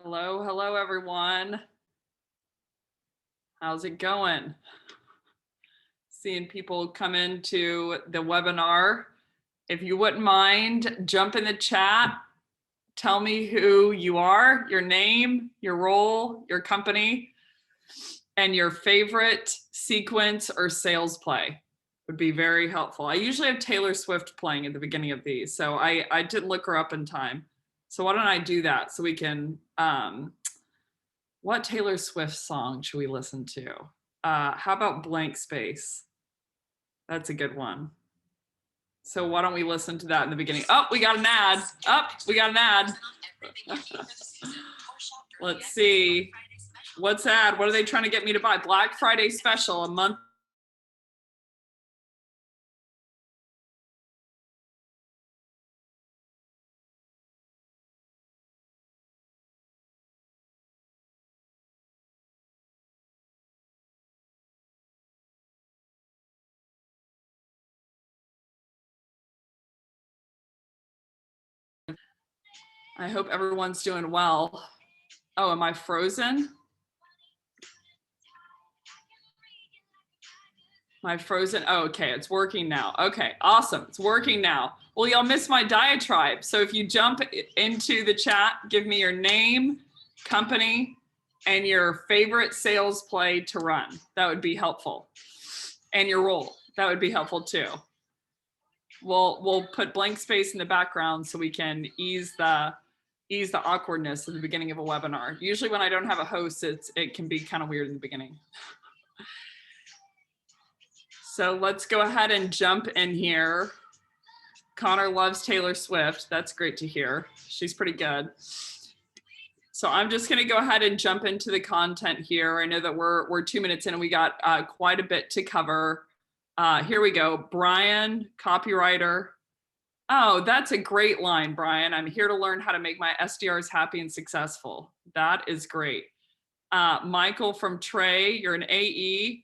Hello, hello everyone. How's it going? Seeing people come into the webinar. If you wouldn't mind, jump in the chat. Tell me who you are, your name, your role, your company, and your favorite sequence or sales play would be very helpful. I usually have Taylor Swift playing at the beginning of these, so I didn't look her up in time. So why don't I do that so we can, what Taylor Swift song should we listen to? How about Blank Space? That's a good one. So why don't we listen to that in the beginning? Oh, we got an ad. We got an ad. Let's see. What's ad? What are they trying to get me to buy? Black Friday special, a month. I hope everyone's doing well. Oh, am I frozen? My frozen, oh, okay, it's working now. Okay, awesome, it's working now. Well, y'all missed my diatribe. So if you jump into the chat, give me your name, company, and your favorite sales play to run. That would be helpful. And your role, that would be helpful too. We'll put blank space in the background so we can ease the awkwardness at the beginning of a webinar. Usually when I don't have a host, it can be kind of weird in the beginning. So let's go ahead and jump in here. Connor loves Taylor Swift. That's great to hear. She's pretty good. So I'm just going to go ahead and jump into the content here. I know that we're 2 minutes in and we got quite a bit to cover. Here we go. Brian, copywriter. Oh, that's a great line, Brian. I'm here to learn how to make my SDRs happy and successful. That is great. Michael from Trey, you're an AE.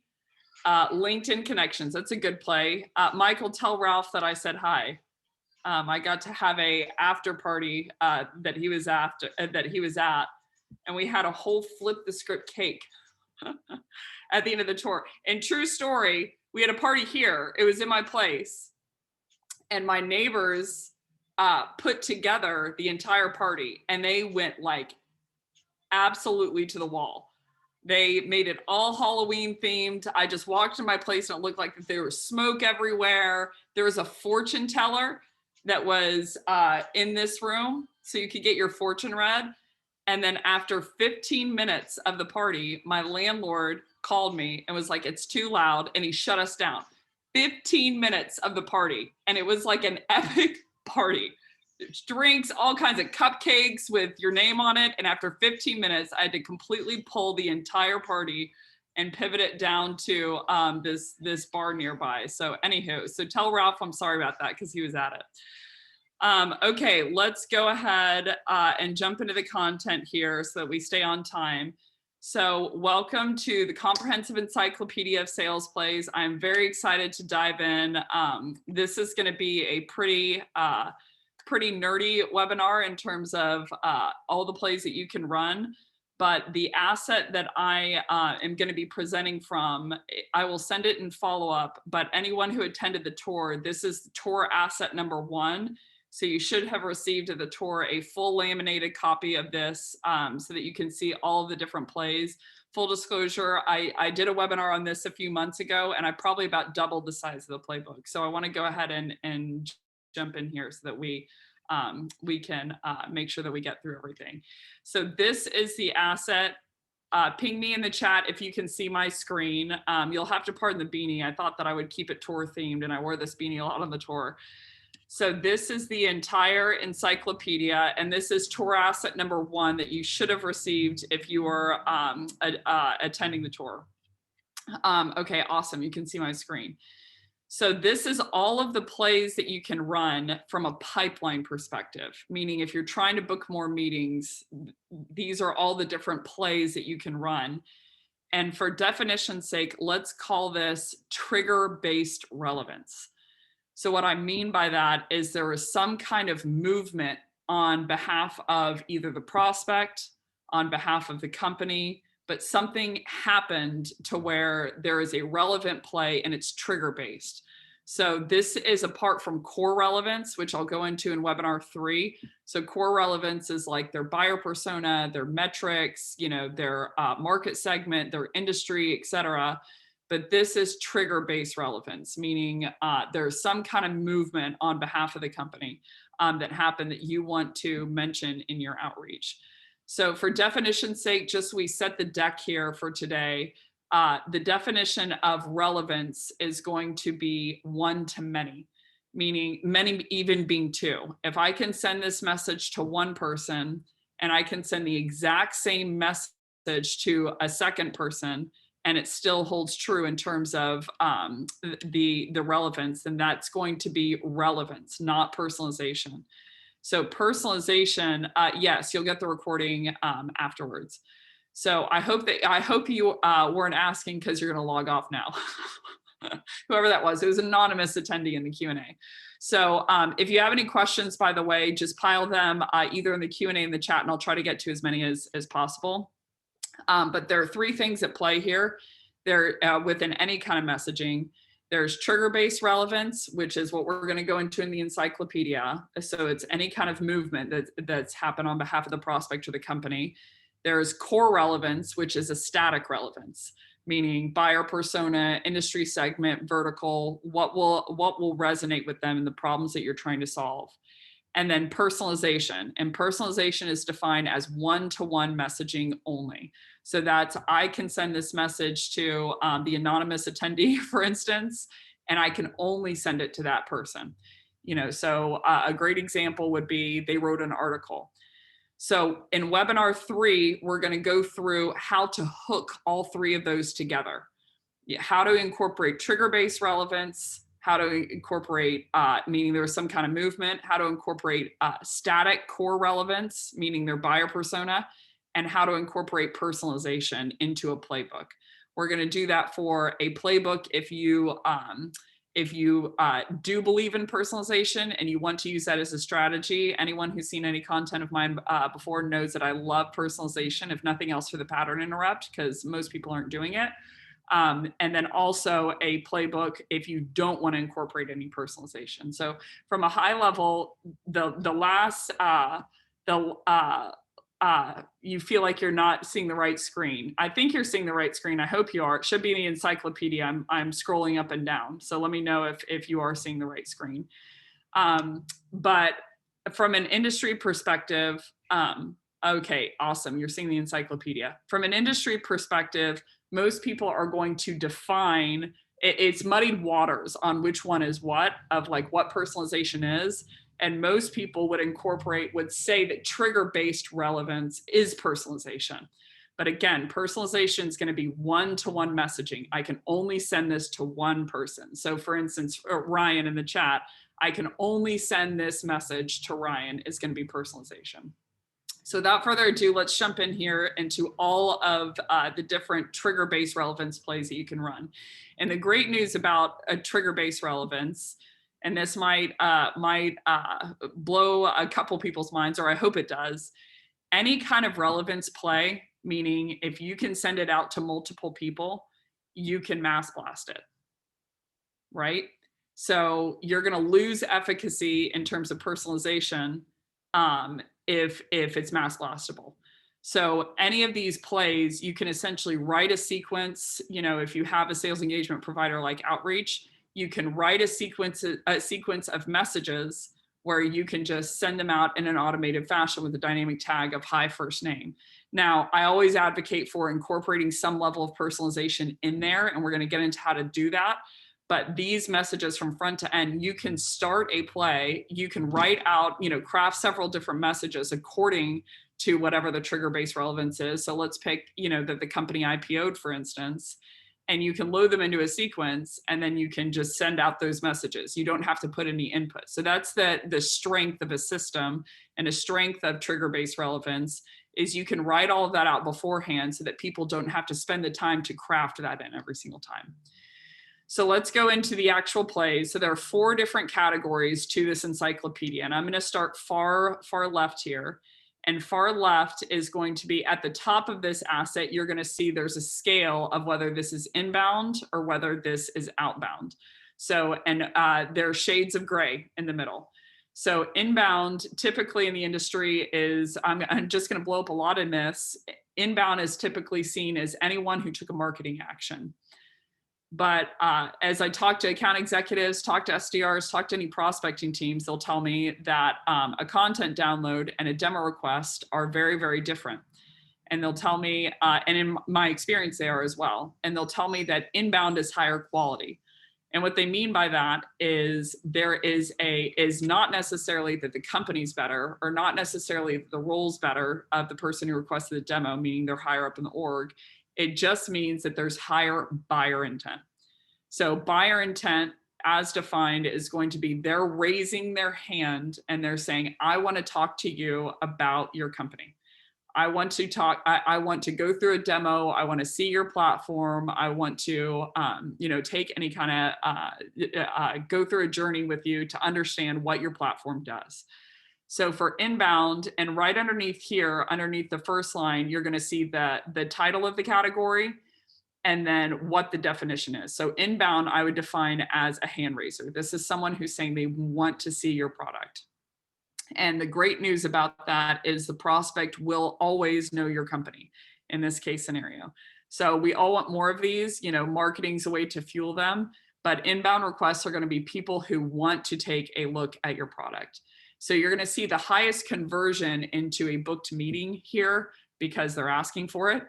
LinkedIn connections, that's a good play. Michael, tell Ralph that I said hi. I got to have a after party that he was at, and we had a whole FlipTheScript cake at the end of the tour. And true story, we had a party here. It was in my place, and my neighbors put together the entire party, and they went like absolutely to the wall. They made it all Halloween themed. I just walked in my place and it looked like there was smoke everywhere. There was a fortune teller that was in this room, so you could get your fortune read. And then after 15 minutes of the party, my landlord called me and was like, it's too loud, and he shut us down. 15 minutes of the party, and it was like an epic party. Drinks, all kinds of cupcakes with your name on it. And after 15 minutes, I had to completely pull the entire party and pivot it down to this bar nearby. So anywho, so tell Ralph I'm sorry about that because he was at it. Okay, let's go ahead and jump into the content here so that we stay on time. So welcome to the Comprehensive Encyclopedia of Sales Plays. I'm very excited to dive in. This is going to be a pretty nerdy webinar in terms of all the plays that you can run. But the asset that I am going to be presenting from, I will send it in follow-up, but anyone who attended the tour, this is tour asset number 1. So you should have received at the tour a full laminated copy of this so that you can see all of the different plays. Full disclosure, I did a webinar on this a few months ago, and I probably about doubled the size of the playbook. So I want to go ahead and jump in here so that we can make sure that we get through everything. So this is the asset. Ping me in the chat if you can see my screen. You'll have to pardon the beanie. I thought that I would keep it tour themed, and I wore this beanie a lot on the tour. So this is the entire encyclopedia, and this is tour asset number 1 that you should have received if you were attending the tour. Okay, awesome. You can see my screen. So this is all of the plays that you can run from a pipeline perspective, meaning if you're trying to book more meetings, these are all the different plays that you can run. And for definition's sake, let's call this trigger-based relevance. So what I mean by that is there is some kind of movement on behalf of either the prospect on behalf of the company, but something happened to where there is a relevant play and it's trigger based. So this is apart from core relevance, which I'll go into in webinar 3. So core relevance is like their buyer persona, their metrics, their market segment, their industry, et cetera. But this is trigger-based relevance, meaning there's some kind of movement on behalf of the company that happened that you want to mention in your outreach. So for definition's sake, we set the deck here for today. The definition of relevance is going to be one to many, meaning many even being two. If I can send this message to one person and I can send the exact same message to a second person and it still holds true in terms of the relevance, then that's going to be relevance, not personalization. So personalization, yes, you'll get the recording afterwards. So I hope you weren't asking because you're going to log off now. Whoever that was, it was an anonymous attendee in the Q&A. So if you have any questions, by the way, just pile them either in the Q&A in the chat, and I'll try to get to as many as possible. But there are 3 things at play here. There within any kind of messaging. There's trigger-based relevance, which is what we're going to go into in the encyclopedia. So it's any kind of movement that's happened on behalf of the prospect or the company. There's core relevance, which is a static relevance, meaning buyer persona, industry segment, vertical, what will resonate with them and the problems that you're trying to solve. And then personalization. And personalization is defined as one-to-one messaging only. So that's, I can send this message to the anonymous attendee, for instance, and I can only send it to that person. So a great example would be they wrote an article. So in webinar 3, we're going to go through how to hook all 3 of those together. How to incorporate trigger-based relevance, how to incorporate, meaning there was some kind of movement, how to incorporate static core relevance, meaning their buyer persona, and how to incorporate personalization into a playbook. We're going to do that for a playbook if you do believe in personalization and you want to use that as a strategy. Anyone who's seen any content of mine before knows that I love personalization, if nothing else for the pattern interrupt, because most people aren't doing it. And then also a playbook if you don't want to incorporate any personalization. So from a high level, you feel like you're not seeing the right screen. I think you're seeing the right screen. I hope you are. It should be in the encyclopedia. I'm scrolling up and down. So let me know if you are seeing the right screen. But from an industry perspective, okay, awesome. You're seeing the encyclopedia. From an industry perspective, most people are going to define, it's muddied waters on which one is what, of like what personalization is. And most people would say that trigger-based relevance is personalization. But again, personalization is going to be one-to-one messaging. I can only send this to one person. So for instance, Ryan in the chat, I can only send this message to Ryan is going to be personalization. So without further ado, let's jump in here into all of the different trigger-based relevance plays that you can run. And the great news about a trigger-based relevance, and this might blow a couple people's minds, or I hope it does, any kind of relevance play, meaning if you can send it out to multiple people, you can mass blast it, right? So you're going to lose efficacy in terms of personalization if it's mass blastable. So any of these plays, you can essentially write a sequence. If you have a sales engagement provider like Outreach, you can write a sequence of messages where you can just send them out in an automated fashion with a dynamic tag of hi first name. Now, I always advocate for incorporating some level of personalization in there, and we're going to get into how to do that. But these messages from front to end, you can start a play, you can write out, craft several different messages according to whatever the trigger-based relevance is. So let's pick, that the company IPO'd, for instance, and you can load them into a sequence, and then you can just send out those messages. You don't have to put any input. So that's the strength of a system, and a strength of trigger-based relevance is you can write all of that out beforehand so that people don't have to spend the time to craft that in every single time. So let's go into the actual plays. So there are 4 different categories to this encyclopedia, and I'm going to start far left here. And far left is going to be at the top of this asset. You're going to see there's a scale of whether this is inbound or whether this is outbound. So, and there are shades of gray in the middle. So inbound typically in the industry is, I'm just going to blow up a lot of myths. Inbound is typically seen as anyone who took a marketing action. But as I talk to account executives, talk to SDRs, talk to any prospecting teams, they'll tell me that a content download and a demo request are very, very different. And they'll tell me, and in my experience they are as well, and they'll tell me that inbound is higher quality. And what they mean by that is there is not necessarily that the company's better, or not necessarily the role's better of the person who requested the demo, meaning they're higher up in the org. It just means that there's higher buyer intent. So buyer intent, as defined, is going to be they're raising their hand and they're saying, I want to talk to you about your company. I want to talk, I want to go through a demo. I want to see your platform. I want to, take any kind of, go through a journey with you to understand what your platform does. So for inbound, and right underneath here, underneath the first line, you're going to see the title of the category and then what the definition is. So inbound, I would define as a hand raiser. This is someone who's saying they want to see your product. And the great news about that is the prospect will always know your company in this case scenario. So we all want more of these, marketing's a way to fuel them, but inbound requests are going to be people who want to take a look at your product. So you're going to see the highest conversion into a booked meeting here because they're asking for it.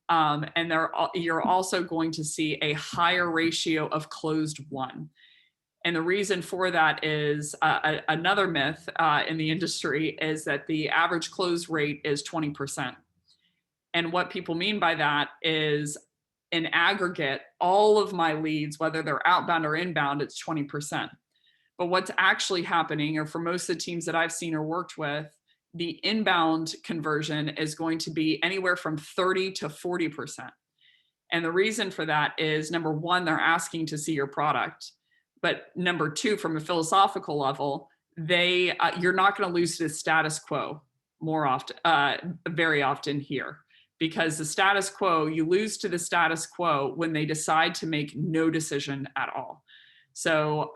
And you're also going to see a higher ratio of closed won. And the reason for that is another myth in the industry is that the average close rate is 20%. And what people mean by that is in aggregate, all of my leads, whether they're outbound or inbound, it's 20%. But what's actually happening, or for most of the teams that I've seen or worked with, the inbound conversion is going to be anywhere from 30 to 40%. And the reason for that is, number one, they're asking to see your product. But number two, from a philosophical level, you're not going to lose to the status quo very often here, because the status quo, you lose to the status quo when they decide to make no decision at all. So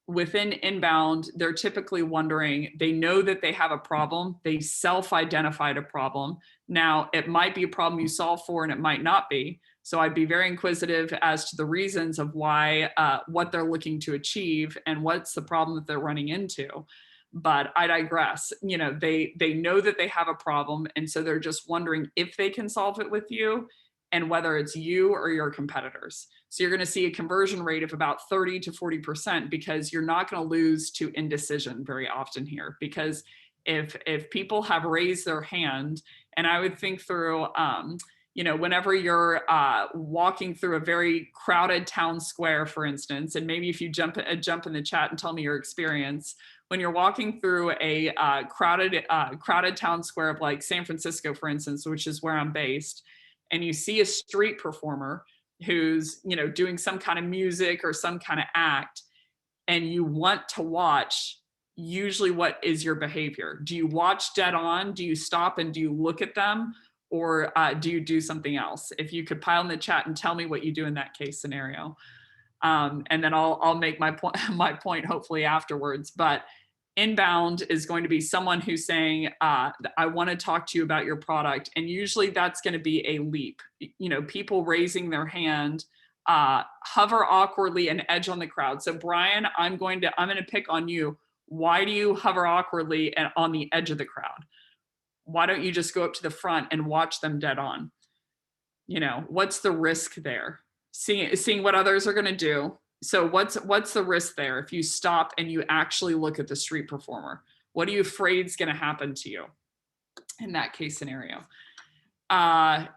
within inbound, they're typically wondering, they know that they have a problem. They self-identified a problem. Now, it might be a problem you solve for and it might not be. So I'd be very inquisitive as to the reasons of why, what they're looking to achieve and what's the problem that they're running into. But I digress. They know that they have a problem. And so they're just wondering if they can solve it with you and whether it's you or your competitors. So you're going to see a conversion rate of about 30 to 40% because you're not going to lose to indecision very often here. Because if people have raised their hand, and I would think through, whenever you're walking through a very crowded town square, for instance, and maybe if you jump in the chat and tell me your experience, when you're walking through a crowded town square of like San Francisco, for instance, which is where I'm based, and you see a street performer who's, doing some kind of music or some kind of act, and you want to watch, usually what is your behavior? Do you watch dead on? Do you stop and do you look at them? Or do you do something else? If you could pile in the chat and tell me what you do in that case scenario. And then I'll make my point hopefully afterwards. But inbound is going to be someone who's saying, I want to talk to you about your product. And usually that's going to be a leap. People raising their hand, hover awkwardly and edge on the crowd. So Brian, I'm going to pick on you. Why do you hover awkwardly and on the edge of the crowd? Why don't you just go up to the front and watch them dead on? What's the risk there? Seeing what others are going to do. So what's the risk there? If you stop and you actually look at the street performer, what are you afraid is going to happen to you in that case scenario? Wouldn't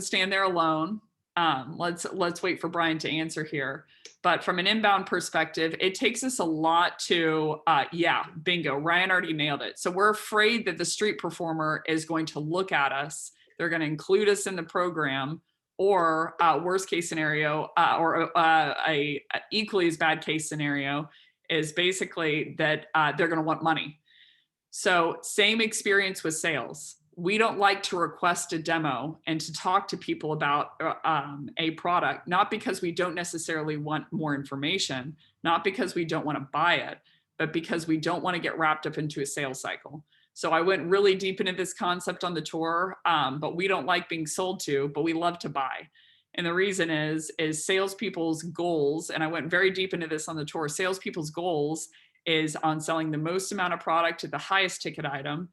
stand there alone. Let's wait for Brian to answer here. But from an inbound perspective, it takes us a lot to, bingo, Ryan already nailed it. So we're afraid that the street performer is going to look at us. They're going to include us in the program, or worst case scenario, or a equally as bad case scenario is basically that they're going to want money. So same experience with sales. We don't like to request a demo and to talk to people about a product, not because we don't necessarily want more information, not because we don't want to buy it, but because we don't want to get wrapped up into a sales cycle. So I went really deep into this concept on the tour, but we don't like being sold to, but we love to buy. And the reason is salespeople's goals, and I went very deep into this on the tour, salespeople's goals is on selling the most amount of product at the highest ticket item.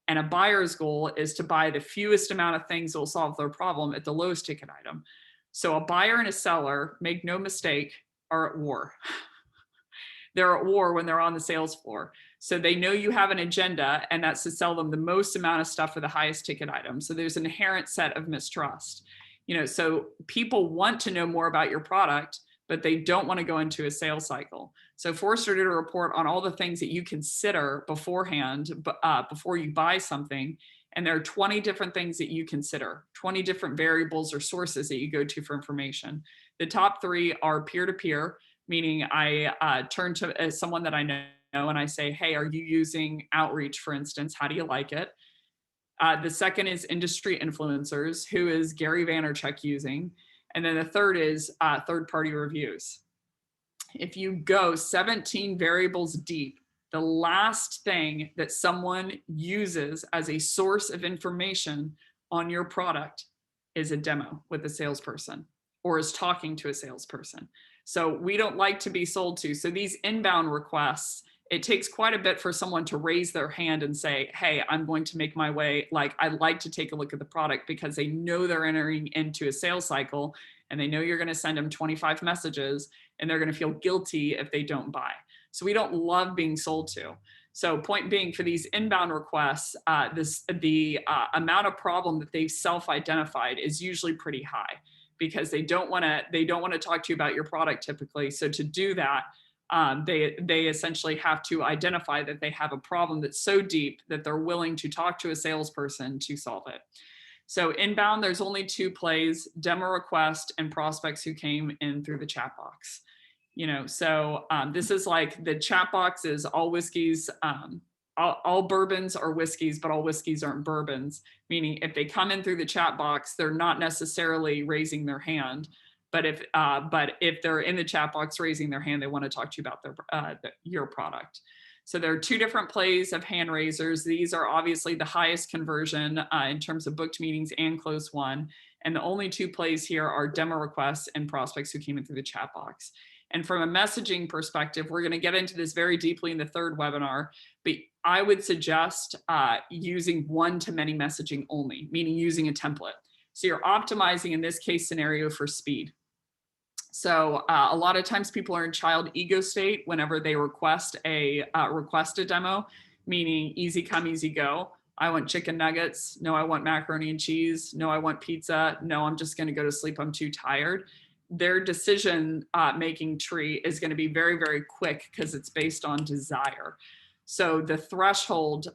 And a buyer's goal is to buy the fewest amount of things that will solve their problem at the lowest ticket item. So a buyer and a seller, make no mistake, are at war. They're at war when they're on the sales floor. So they know you have an agenda, and that's to sell them the most amount of stuff for the highest ticket item. So there's an inherent set of mistrust. So people want to know more about your product, but they don't want to go into a sales cycle. So Forrester did a report on all the things that you consider beforehand, before you buy something. And there are 20 different things that you consider, 20 different variables or sources that you go to for information. The top 3 are peer-to-peer, meaning I turn to someone that I know and I say, hey, are you using outreach, for instance? How do you like it? The second is industry influencers. Who is Gary Vaynerchuk using? And then the third is third-party reviews. If you go 17 variables deep, the last thing that someone uses as a source of information on your product is a demo with a salesperson or is talking to a salesperson. So we don't like to be sold to. So these inbound requests, it takes quite a bit for someone to raise their hand and say, hey, I'm going to make my way. Like, I'd like to take a look at the product, because they know they're entering into a sales cycle and they know you're going to send them 25 messages and they're going to feel guilty if they don't buy. So we don't love being sold to. So point being, for these inbound requests, the amount of problem that they've self-identified is usually pretty high, because they don't want to talk to you about your product typically. So to do that, they essentially have to identify that they have a problem that's so deep that they're willing to talk to a salesperson to solve it. So inbound, there's only 2 plays: demo request and prospects who came in through the chat box. So this is like, the chat box is all whiskeys, all bourbons are whiskeys, but all whiskeys aren't bourbons. Meaning, if they come in through the chat box, they're not necessarily raising their hand. But if they're in the chat box raising their hand, they want to talk to you about your product. So there are 2 different plays of hand raisers. These are obviously the highest conversion in terms of booked meetings and closed won. And the only 2 plays here are demo requests and prospects who came in through the chat box. And from a messaging perspective, we're going to get into this very deeply in the 3rd webinar, but I would suggest using one-to-many messaging only, meaning using a template. So you're optimizing in this case scenario for speed. So a lot of times people are in child ego state whenever they request a demo, meaning easy come, easy go. I want chicken nuggets. No, I want macaroni and cheese. No, I want pizza. No, I'm just going to go to sleep. I'm too tired. Their decision making tree is going to be very, very quick, because it's based on desire. So the threshold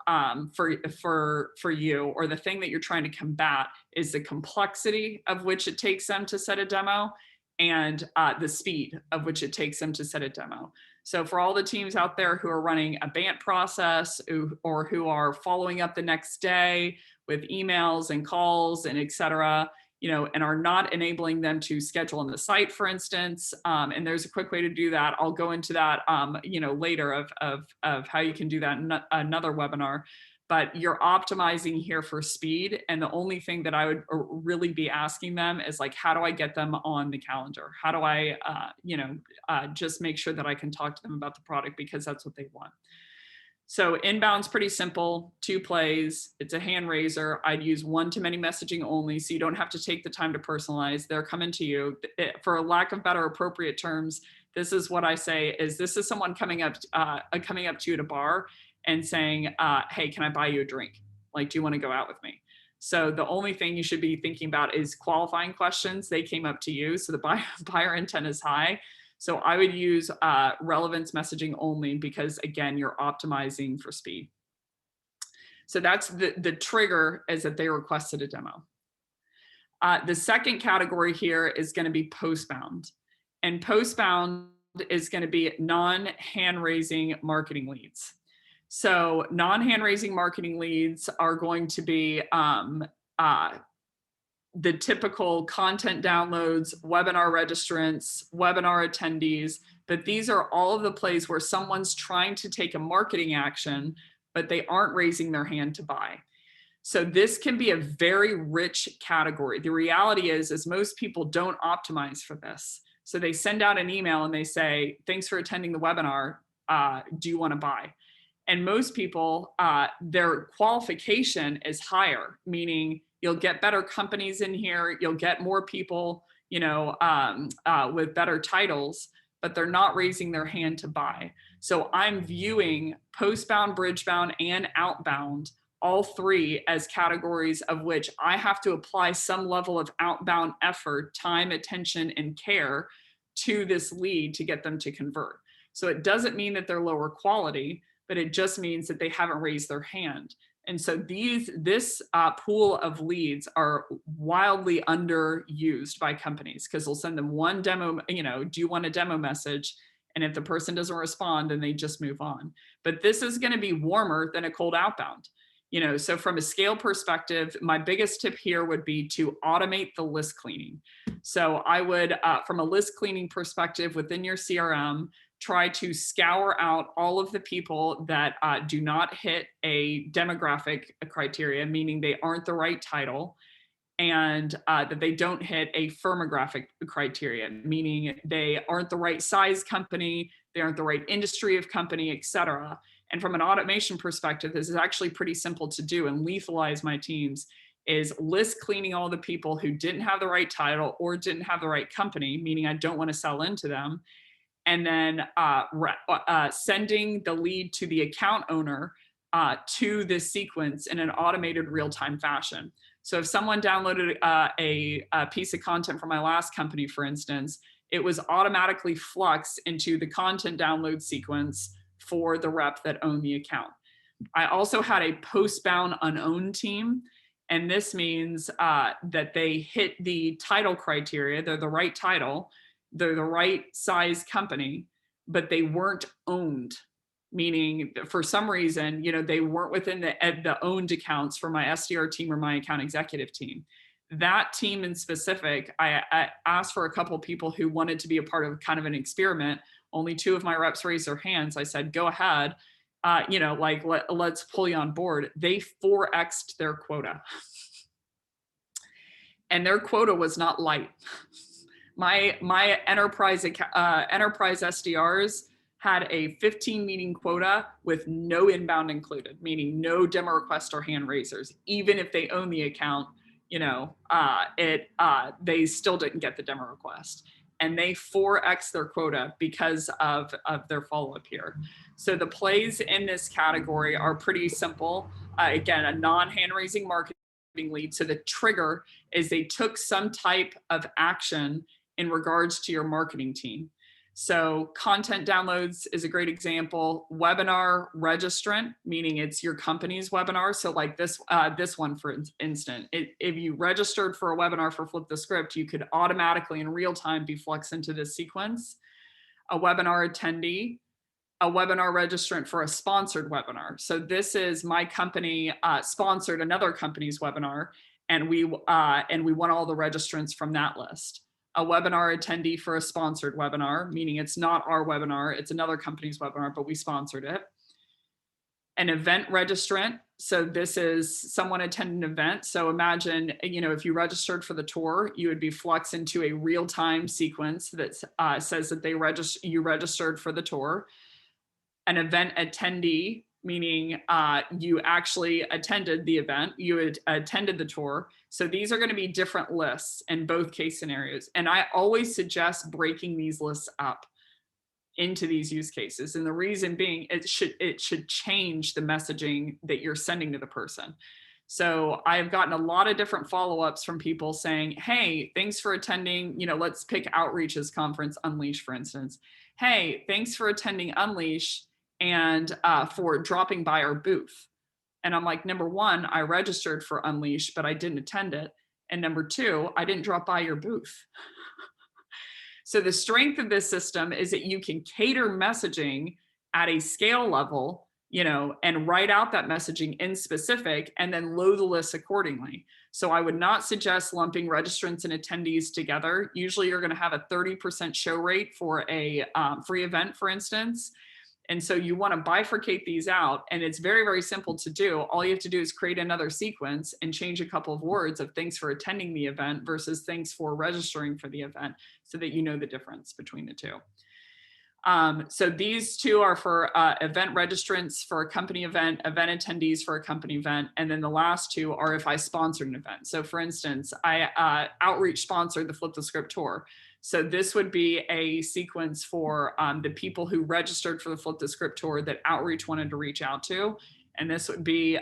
for you, or the thing that you're trying to combat, is the complexity of which it takes them to set a demo, and the speed of which it takes them to set a demo. So for all the teams out there who are running a BANT process, or who are following up the next day with emails and calls and et cetera, and are not enabling them to schedule on the site, for instance, and there's a quick way to do that. I'll go into that, later of how you can do that in another webinar. But you're optimizing here for speed. And the only thing that I would really be asking them is, like, how do I get them on the calendar? How do I, just make sure that I can talk to them about the product, because that's what they want. So inbound's pretty simple, 2 plays. It's a hand raiser. I'd use one-to-many messaging only, so you don't have to take the time to personalize. They're coming to you. For a lack of better appropriate terms, this is what I say is, this is someone coming up to you at a bar and saying, hey, can I buy you a drink? Like, do you want to go out with me? So the only thing you should be thinking about is qualifying questions. They came up to you, so the buyer intent is high. So I would use relevance messaging only, because again, you're optimizing for speed. So that's the trigger, is that they requested a demo. The second category here is going to be postbound. And postbound is going to be non-hand raising marketing leads. So non-hand raising marketing leads are going to be the typical content downloads, webinar registrants, webinar attendees, but these are all of the plays where someone's trying to take a marketing action, but they aren't raising their hand to buy. So this can be a very rich category. The reality is most people don't optimize for this. So they send out an email and they say, thanks for attending the webinar. Do you want to buy? And most people, their qualification is higher, meaning you'll get better companies in here, you'll get more people, you know, with better titles, but they're not raising their hand to buy. So I'm viewing Postbound, Bridgebound, and Outbound, all three as categories of which I have to apply some level of outbound effort, time, attention, and care to this lead to get them to convert. So it doesn't mean that they're lower quality, but it just means that they haven't raised their hand. And so this pool of leads are wildly underused by companies because they'll send them one demo, you know, do you want a demo message? And if the person doesn't respond, then they just move on. But this is going to be warmer than a cold outbound. You know, so from a scale perspective, my biggest tip here would be to automate the list cleaning. So I would, from a list cleaning perspective within your CRM, try to scour out all of the people that do not hit a demographic criteria, meaning they aren't the right title, and that they don't hit a firmographic criteria, meaning they aren't the right size company, they aren't the right industry of company, et cetera. And from an automation perspective, this is actually pretty simple to do and lethalize my teams, is list cleaning all the people who didn't have the right title or didn't have the right company, meaning I don't want to sell into them. And then sending the lead to the account owner to this sequence in an automated real-time fashion. So if someone downloaded a piece of content from my last company, for instance, it was automatically fluxed into the content download sequence for the rep that owned the account. I also had a postbound unowned team. And this means that they hit the title criteria, they're the right title, they're the right size company, but they weren't owned, meaning for some reason, you know, they weren't within the owned accounts for my SDR team or my account executive team. That team in specific, I asked for a couple of people who wanted to be a part of kind of an experiment. Only 2 of my reps raised their hands. I said, go ahead, you know, like let's pull you on board. They 4x'd their quota. And their quota was not light. My enterprise SDRs had a 15 meeting quota with no inbound included, meaning no demo requests or hand raisers. Even if they own the account, you know, they still didn't get the demo request. And they 4x their quota because of their follow-up here. So the plays in this category are pretty simple. Again, a non-hand raising marketing lead. So the trigger is they took some type of action in regards to your marketing team. So content downloads is a great example. Webinar registrant, meaning it's your company's webinar. So like this one, for instance, if you registered for a webinar for FlipTheScript, you could automatically in real time be flexed into this sequence. A webinar attendee, a webinar registrant for a sponsored webinar. So this is my company sponsored another company's webinar, and we want all the registrants from that list. A webinar attendee for a sponsored webinar, meaning it's not our webinar, it's another company's webinar, but we sponsored it. An event registrant. So this is someone attending an event. So imagine, you know, if you registered for the tour, you would be flexed into a real-time sequence that says that you registered for the tour. An event attendee, meaning you actually attended the event, you had attended the tour. So these are going to be different lists in both case scenarios. And I always suggest breaking these lists up into these use cases. And the reason being, it should change the messaging that you're sending to the person. So I've gotten a lot of different follow-ups from people saying, hey, thanks for attending, you know, let's pick Outreach's conference, Unleash, for instance. Hey, thanks for attending Unleash and for dropping by our booth. And I'm like, number one, I registered for Unleash, but I didn't attend it. And number two, I didn't drop by your booth. So the strength of this system is that you can cater messaging at a scale level, and write out that messaging in specific and then load the list accordingly. So I would not suggest lumping registrants and attendees together. Usually you're going to have a 30% show rate for a free event, for instance. And so you want to bifurcate these out, and it's very, very simple to do. All you have to do is create another sequence and change a couple of words of thanks for attending the event versus thanks for registering for the event, so that you know the difference between the two. So these two are for event registrants for a company event, event attendees for a company event, and then the last two are if I sponsored an event. So for instance, I outreach sponsored the FlipTheScript tour. So this would be a sequence for the people who registered for the FlipTheScript tour that outreach wanted to reach out to. And this would be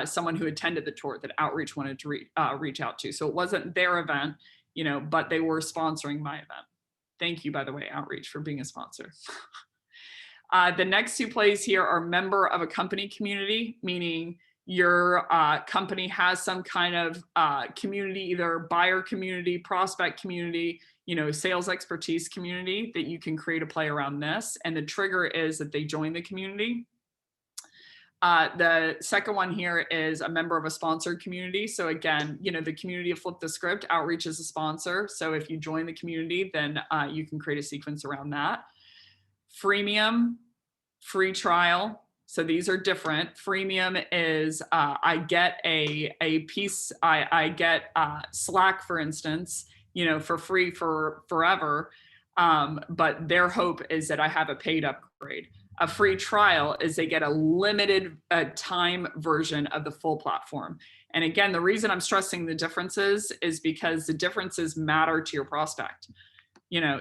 someone who attended the tour that outreach wanted to reach out to. So it wasn't their event, but they were sponsoring my event. Thank you, by the way, Outreach, for being a sponsor. The next two plays here are member of a company community, meaning your company has some kind of community, either buyer community, prospect community, sales expertise community, that you can create a play around this. And the trigger is that they join the community. The second one here is a member of a sponsored community. So again, the community of FlipTheScript, Outreach is a sponsor. So if you join the community, then you can create a sequence around that. Freemium, free trial. So these are different. Freemium is I get a piece, I get Slack, for instance, for free for forever. But their hope is that I have a paid upgrade. A free trial is they get a limited time version of the full platform. And again, the reason I'm stressing the differences is because the differences matter to your prospect.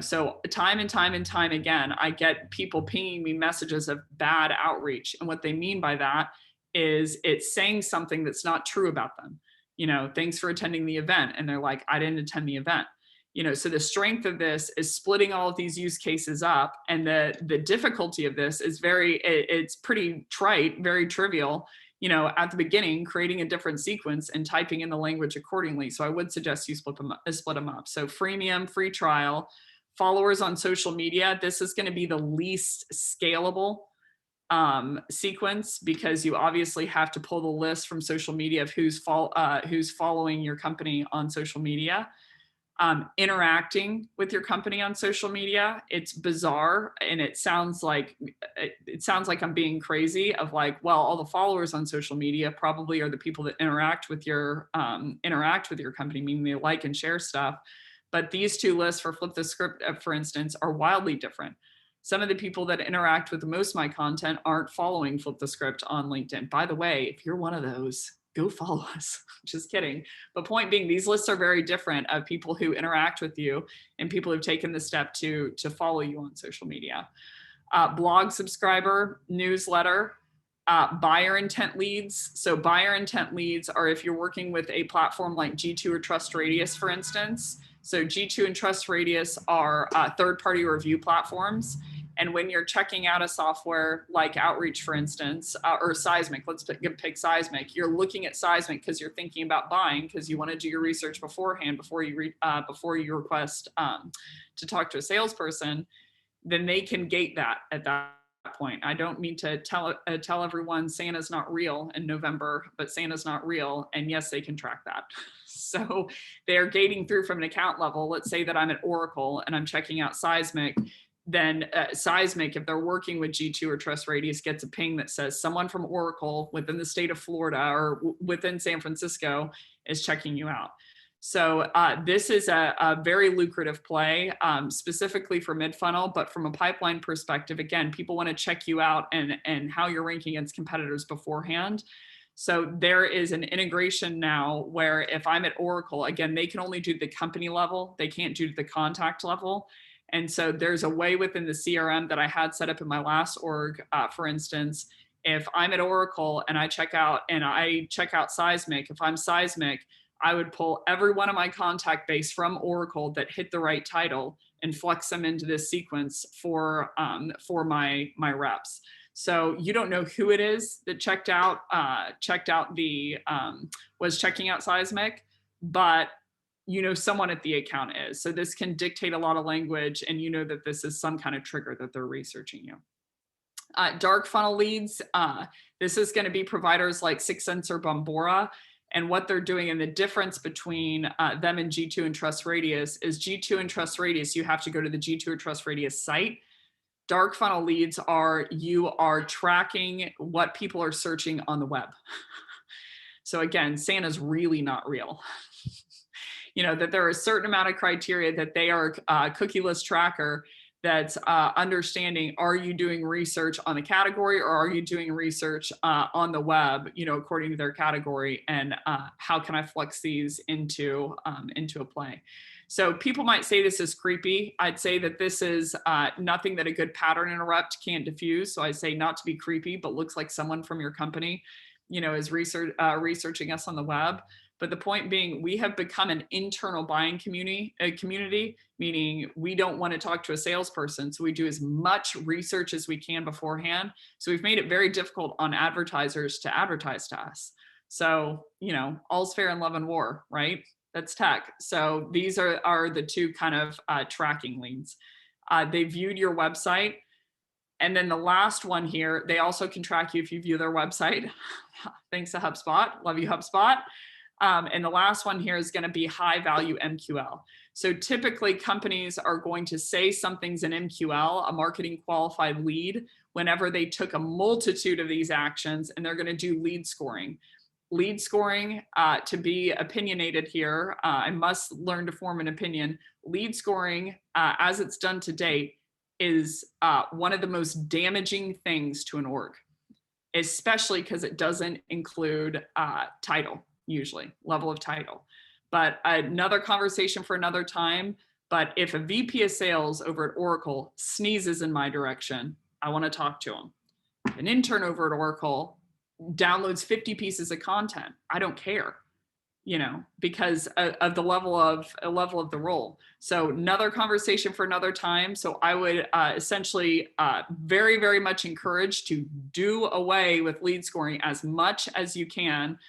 So time and time and time again, I get people pinging me messages of bad outreach. And what they mean by that is it's saying something that's not true about them. Thanks for attending the event. And they're like, I didn't attend the event. So the strength of this is splitting all of these use cases up. And the difficulty of this is it's pretty trite, very trivial, at the beginning, creating a different sequence and typing in the language accordingly. So I would suggest you split them up. So freemium, free trial, followers on social media. This is going to be the least scalable sequence, because you obviously have to pull the list from social media of who's following your company on social media. Interacting with your company on social media. It's bizarre, and it sounds like I'm being crazy of like, well, all the followers on social media probably are the people that interact with your company, meaning they like and share stuff. But these two lists for FlipTheScript, for instance, are wildly different. Some of the people that interact with most of my content aren't following FlipTheScript on LinkedIn. By the way, if you're one of those, go follow us. Just kidding. But point being, these lists are very different of people who interact with you and people who've taken the step to follow you on social media. Blog subscriber, newsletter, buyer intent leads. So buyer intent leads are if you're working with a platform like G2 or TrustRadius, for instance. So G2 and TrustRadius are third-party review platforms. And when you're checking out a software like Outreach, for instance, or Seismic, let's pick Seismic, you're looking at Seismic because you're thinking about buying, because you want to do your research beforehand before you request to talk to a salesperson, then they can gate that at that point. I don't mean to tell everyone Santa's not real in November, but Santa's not real. And yes, they can track that. So they're gating through from an account level. Let's say that I'm at Oracle and I'm checking out Seismic. Then Seismic, if they're working with G2 or TrustRadius, gets a ping that says someone from Oracle within the state of Florida or within San Francisco is checking you out. So this is a very lucrative play, specifically for mid-funnel, but from a pipeline perspective, again, people want to check you out and how you're ranking against competitors beforehand. So there is an integration now where if I'm at Oracle, again, they can only do the company level. They can't do the contact level. And so there's a way within the CRM that I had set up in my last org, for instance, if I'm at Oracle and I check out Seismic, if I'm Seismic, I would pull every one of my contact base from Oracle that hit the right title and flex them into this sequence for my reps. So you don't know who it is that was checking out Seismic, but someone at the account is. So this can dictate a lot of language, and that this is some kind of trigger that they're researching you. Dark funnel leads, this is going to be providers like Sixth Sense or Bombora. And what they're doing, and the difference between them and G2 and Trust Radius is G2 and Trust Radius, you have to go to the G2 or Trust Radius site. Dark funnel leads are, you are tracking what people are searching on the web. So again, Santa's really not real. You know, that there are a certain amount of criteria that they are a cookieless tracker that's understanding, are you doing research on the category or are you doing research on the web, you know, according to their category, and how can I flex these into a play? So people might say this is creepy. I'd say that this is nothing that a good pattern interrupt can't diffuse. So I say not to be creepy, but looks like someone from your company, you know, is researching us on the web. But the point being, we have become an internal buying community, meaning we don't want to talk to a salesperson. So we do as much research as we can beforehand. So we've made it very difficult on advertisers to advertise to us. So, you know, all's fair in love and war, right? That's tech. So these are the two kind of tracking leads. They viewed your website. And then the last one here, they also can track you if you view their website. Thanks to HubSpot. Love you, HubSpot. And the last one here is going to be high value MQL. So typically companies are going to say something's an MQL, a marketing qualified lead, whenever they took a multitude of these actions, and they're going to do lead scoring. Lead scoring, to be opinionated here, I must learn to form an opinion. Lead scoring, as it's done to date, is one of the most damaging things to an org, especially because it doesn't include title. Usually level of title, but another conversation for another time. But if a VP of sales over at Oracle sneezes in my direction, I want to talk to him. An intern over at Oracle downloads 50 pieces of content, I don't care, you know, because of the level of the role. So another conversation for another time. So I would essentially very, very much encourage to do away with lead scoring as much as you can.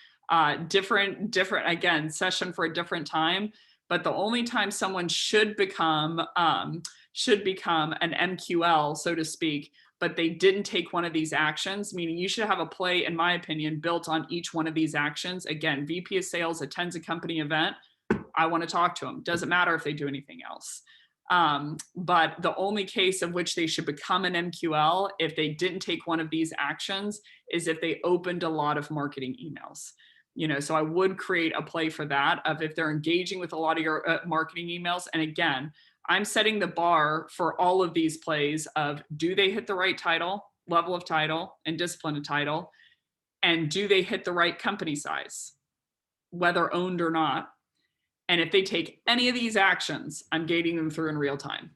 Different, again, session for a different time. But the only time someone should become an MQL, so to speak, but they didn't take one of these actions, meaning you should have a play, in my opinion, built on each one of these actions. Again, VP of sales attends a company event, I want to talk to them. Doesn't matter if they do anything else. But the only case of which they should become an MQL, if they didn't take one of these actions, is if they opened a lot of marketing emails. You know, so I would create a play for that, of if they're engaging with a lot of your marketing emails. And again, I'm setting the bar for all of these plays of, do they hit the right title, level of title, and discipline of title? And do they hit the right company size, whether owned or not? And if they take any of these actions, I'm gating them through in real time.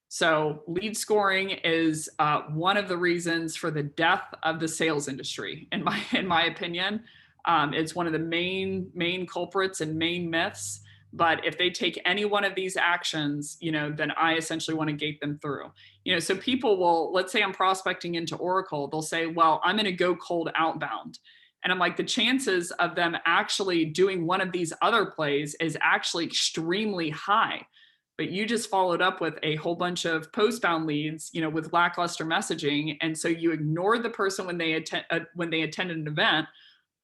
So lead scoring is one of the reasons for the death of the sales industry, in my opinion. It's one of the main culprits and main myths. But if they take any one of these actions, you know, then I essentially want to gate them through. You know, so people will, let's say I'm prospecting into Oracle, they'll say, well, I'm going to go cold outbound. And I'm like, the chances of them actually doing one of these other plays is actually extremely high. But you just followed up with a whole bunch of postbound leads, you know, with lackluster messaging. And so you ignored the person when they attended an event,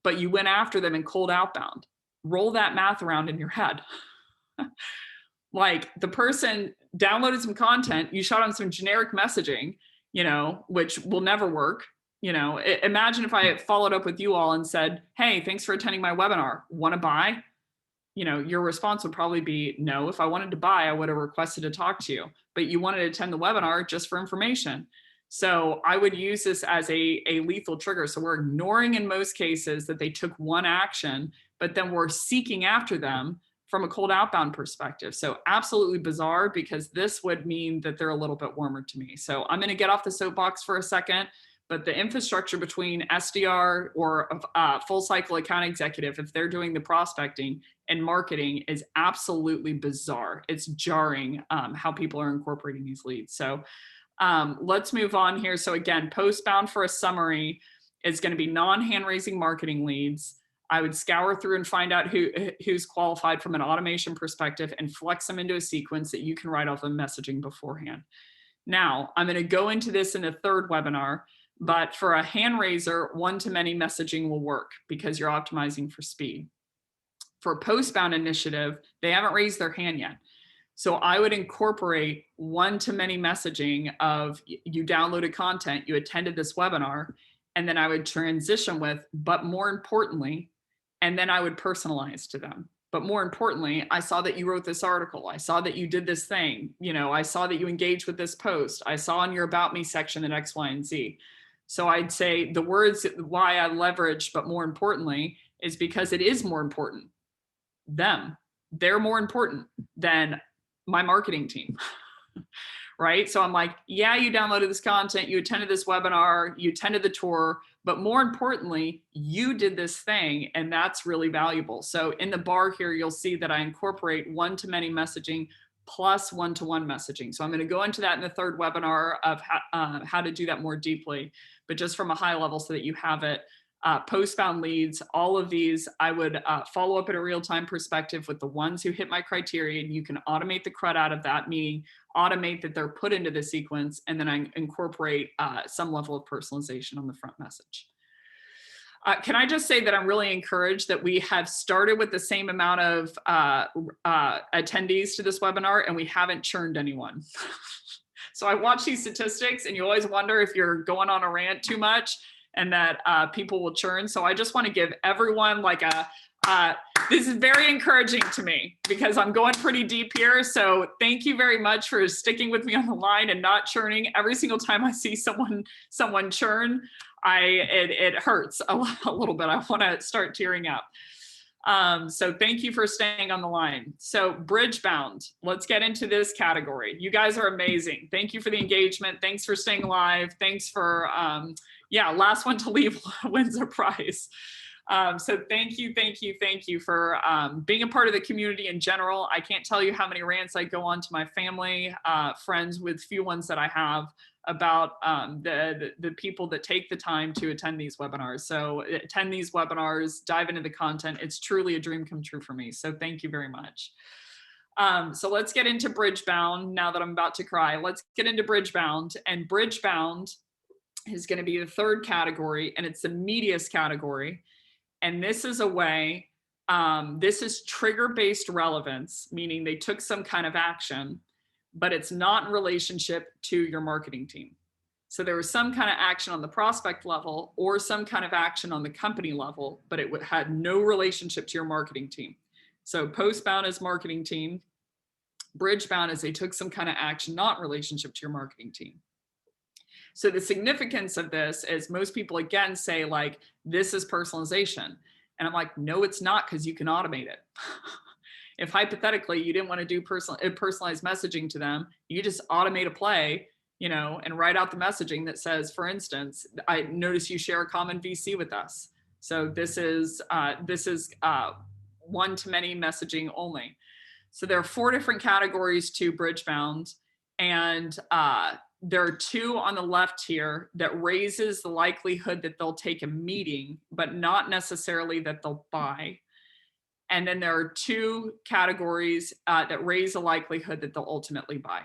but you went after them in cold outbound. Roll that math around in your head. Like, the person downloaded some content, you shot on some generic messaging, you know, which will never work. You know, imagine if I followed up with you all and said, hey, thanks for attending my webinar. Want to buy? You know, your response would probably be no. If I wanted to buy, I would have requested to talk to you, but you wanted to attend the webinar just for information. So I would use this as a lethal trigger. So we're ignoring in most cases that they took one action, but then we're seeking after them from a cold outbound perspective. So absolutely bizarre, because this would mean that they're a little bit warmer to me. So I'm going to get off the soapbox for a second, but the infrastructure between SDR or full cycle account executive, if they're doing the prospecting and marketing, is absolutely bizarre. It's jarring how people are incorporating these leads. So let's move on here. So again, Postbound, for a summary, is going to be non-hand raising marketing leads. I would scour through and find out who's qualified from an automation perspective and flex them into a sequence that you can write off the messaging beforehand. Now, I'm going to go into this in a third webinar, but for a hand raiser, one-to-many messaging will work because you're optimizing for speed. For a Postbound initiative, they haven't raised their hand yet. So I would incorporate one-to-many messaging of you downloaded content, you attended this webinar, and then I would transition with, but more importantly, and then I would personalize to them. But more importantly, I saw that you wrote this article. I saw that you did this thing. You know, I saw that you engaged with this post. I saw in your About Me section that X, Y, and Z. So I'd say the words why I leverage, but more importantly, is because it is more important. Them, they're more important than my marketing team. Right? So I'm like, yeah, you downloaded this content, you attended this webinar, you attended the tour, but more importantly, you did this thing, and that's really valuable. So in the bar here, you'll see that I incorporate one-to-many messaging plus one-to-one messaging. So I'm going to go into that in the third webinar of how to do that more deeply, but just from a high level so that you have it. Postbound leads, all of these, I would follow up at a real-time perspective with the ones who hit my criteria, and you can automate the crud out of that, meaning automate that they're put into the sequence, and then I incorporate some level of personalization on the front message. Can I just say that I'm really encouraged that we have started with the same amount of attendees to this webinar, and we haven't churned anyone. So I watch these statistics, and you always wonder if you're going on a rant too much and that people will churn. So I just want to give everyone like this is very encouraging to me because I'm going pretty deep here. So thank you very much for sticking with me on the line and not churning. Every single time I see someone churn, it hurts a little bit. I want to start tearing up. So thank you for staying on the line. So Bridgebound, let's get into this category. You guys are amazing. Thank you for the engagement. Thanks for staying alive. Thanks for, last one to leave wins a prize. So thank you for being a part of the community in general. I can't tell you how many rants I go on to my family, friends with few ones that I have about the people that take the time to attend these webinars. So attend these webinars, dive into the content. It's truly a dream come true for me. So thank you very much. So let's get into Bridgebound now that I'm about to cry. Let's get into Bridgebound, and Bridgebound is going to be the third category, and it's the medius category. And this is a way, this is trigger-based relevance, meaning they took some kind of action, but it's not in relationship to your marketing team. So there was some kind of action on the prospect level or some kind of action on the company level, but it had no relationship to your marketing team. So Postbound is marketing team. Bridgebound is they took some kind of action, not in relationship to your marketing team. So the significance of this is most people again say like, this is personalization. And I'm like, no, it's not, because you can automate it. If hypothetically you didn't want to do personalized messaging to them, you just automate a play, you know, and write out the messaging that says, for instance, I notice you share a common VC with us. So this is one-to-many messaging only. So there are 4 different categories to Bridgebound, and there are 2 on the left here that raises the likelihood that they'll take a meeting, but not necessarily that they'll buy. And then there are 2 categories that raise the likelihood that they'll ultimately buy.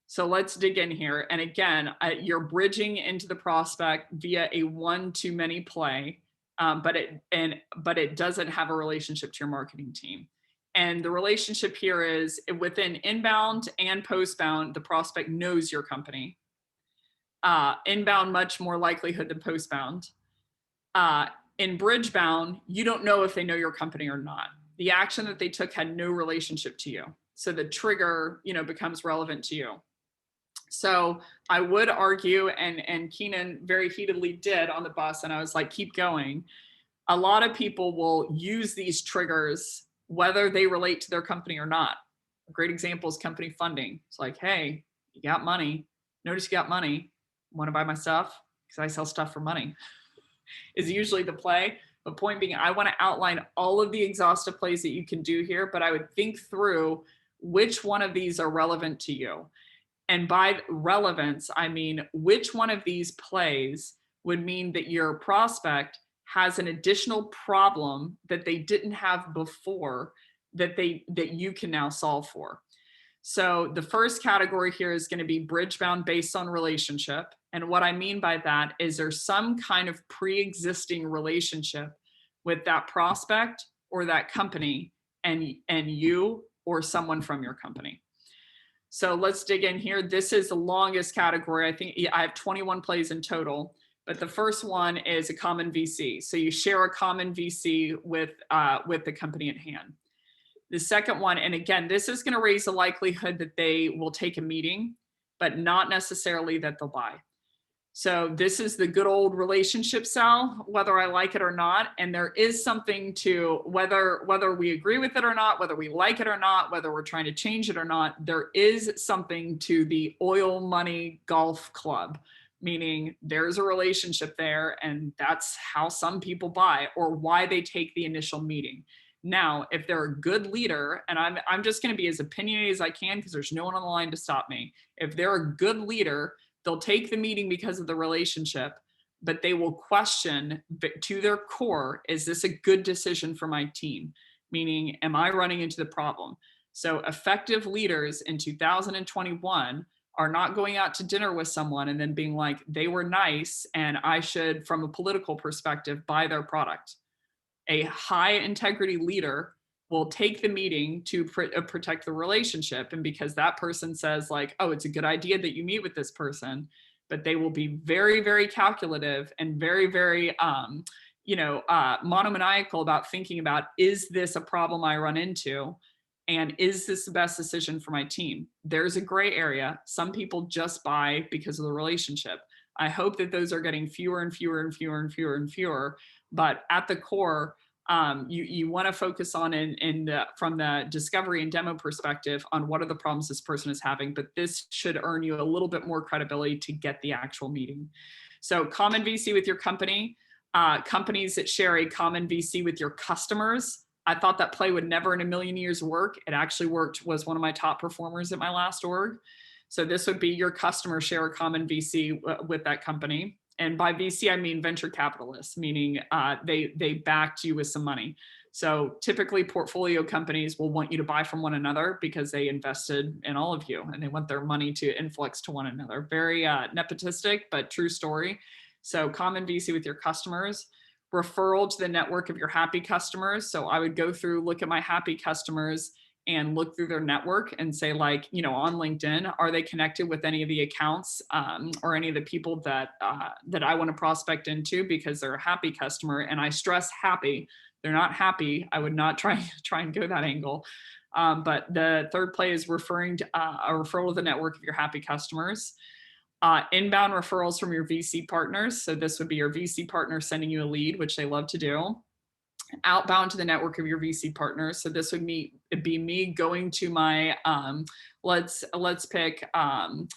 So let's dig in here. And again, you're bridging into the prospect via a one-to-many play, but it doesn't have a relationship to your marketing team. And the relationship here is within inbound and postbound, the prospect knows your company. Inbound, much more likelihood than postbound. In Bridgebound, you don't know if they know your company or not. The action that they took had no relationship to you. So the trigger, you know, becomes relevant to you. So I would argue, and Keenan very heatedly did on the bus, and I was like, keep going. A lot of people will use these triggers whether they relate to their company or not. A great example is company funding. It's like, hey, you got money. Notice you got money. Want to buy my stuff? Because I sell stuff for money. Is usually the play. The point being, I want to outline all of the exhaustive plays that you can do here, but I would think through which one of these are relevant to you. And by relevance, I mean, which one of these plays would mean that your prospect has an additional problem that they didn't have before that you can now solve for. So the first category here is going to be Bridgebound based on relationship. And what I mean by that is there's some kind of pre-existing relationship with that prospect or that company and you or someone from your company. So let's dig in here. This is the longest category. I think I have 21 plays in total, but the first one is a common VC. So you share a common VC with the company at hand. The second one, and again, this is going to raise the likelihood that they will take a meeting, but not necessarily that they'll buy. So this is the good old relationship sell, whether I like it or not. And there is something to whether we agree with it or not, whether we like it or not, whether we're trying to change it or not, there is something to the oil money golf club, meaning there's a relationship there and that's how some people buy or why they take the initial meeting. Now, if they're a good leader, and I'm just going to be as opinionated as I can because there's no one on the line to stop me. If they're a good leader, they'll take the meeting because of the relationship, but they will question to their core, is this a good decision for my team? Meaning, am I running into the problem? So effective leaders in 2021 are not going out to dinner with someone and then being like, they were nice and I should, from a political perspective, buy their product. A high integrity leader will take the meeting to protect the relationship. And because that person says like, oh, it's a good idea that you meet with this person, but they will be very, very calculative and very, very, monomaniacal about thinking about, is this a problem I run into? And is this the best decision for my team? There's a gray area. Some people just buy because of the relationship. I hope that those are getting fewer and fewer and fewer and fewer and fewer. But at the core, you want to focus on from the discovery and demo perspective on what are the problems this person is having, but this should earn you a little bit more credibility to get the actual meeting. So common VC with your company, companies that share a common VC with your customers. I thought that play would never in a million years work. It actually worked, was one of my top performers at my last org. So this would be your customer share a common VC with that company. And by VC, I mean venture capitalists, meaning they backed you with some money. So typically portfolio companies will want you to buy from one another because they invested in all of you and they want their money to influx to one another. Very nepotistic, but true story. So common VC with your customers, referral to the network of your happy customers. So I would go through, look at my happy customers and look through their network and say like, on LinkedIn, are they connected with any of the accounts or any of the people that I want to prospect into because they're a happy customer. And I stress happy, they're not happy. I would not try and go that angle. But the third play is referring to a referral to the network of your happy customers. Inbound referrals from your VC partners. So this would be your VC partner sending you a lead, which they love to do. Outbound to the network of your VC partners. So this would be me going to my, let's pick Byron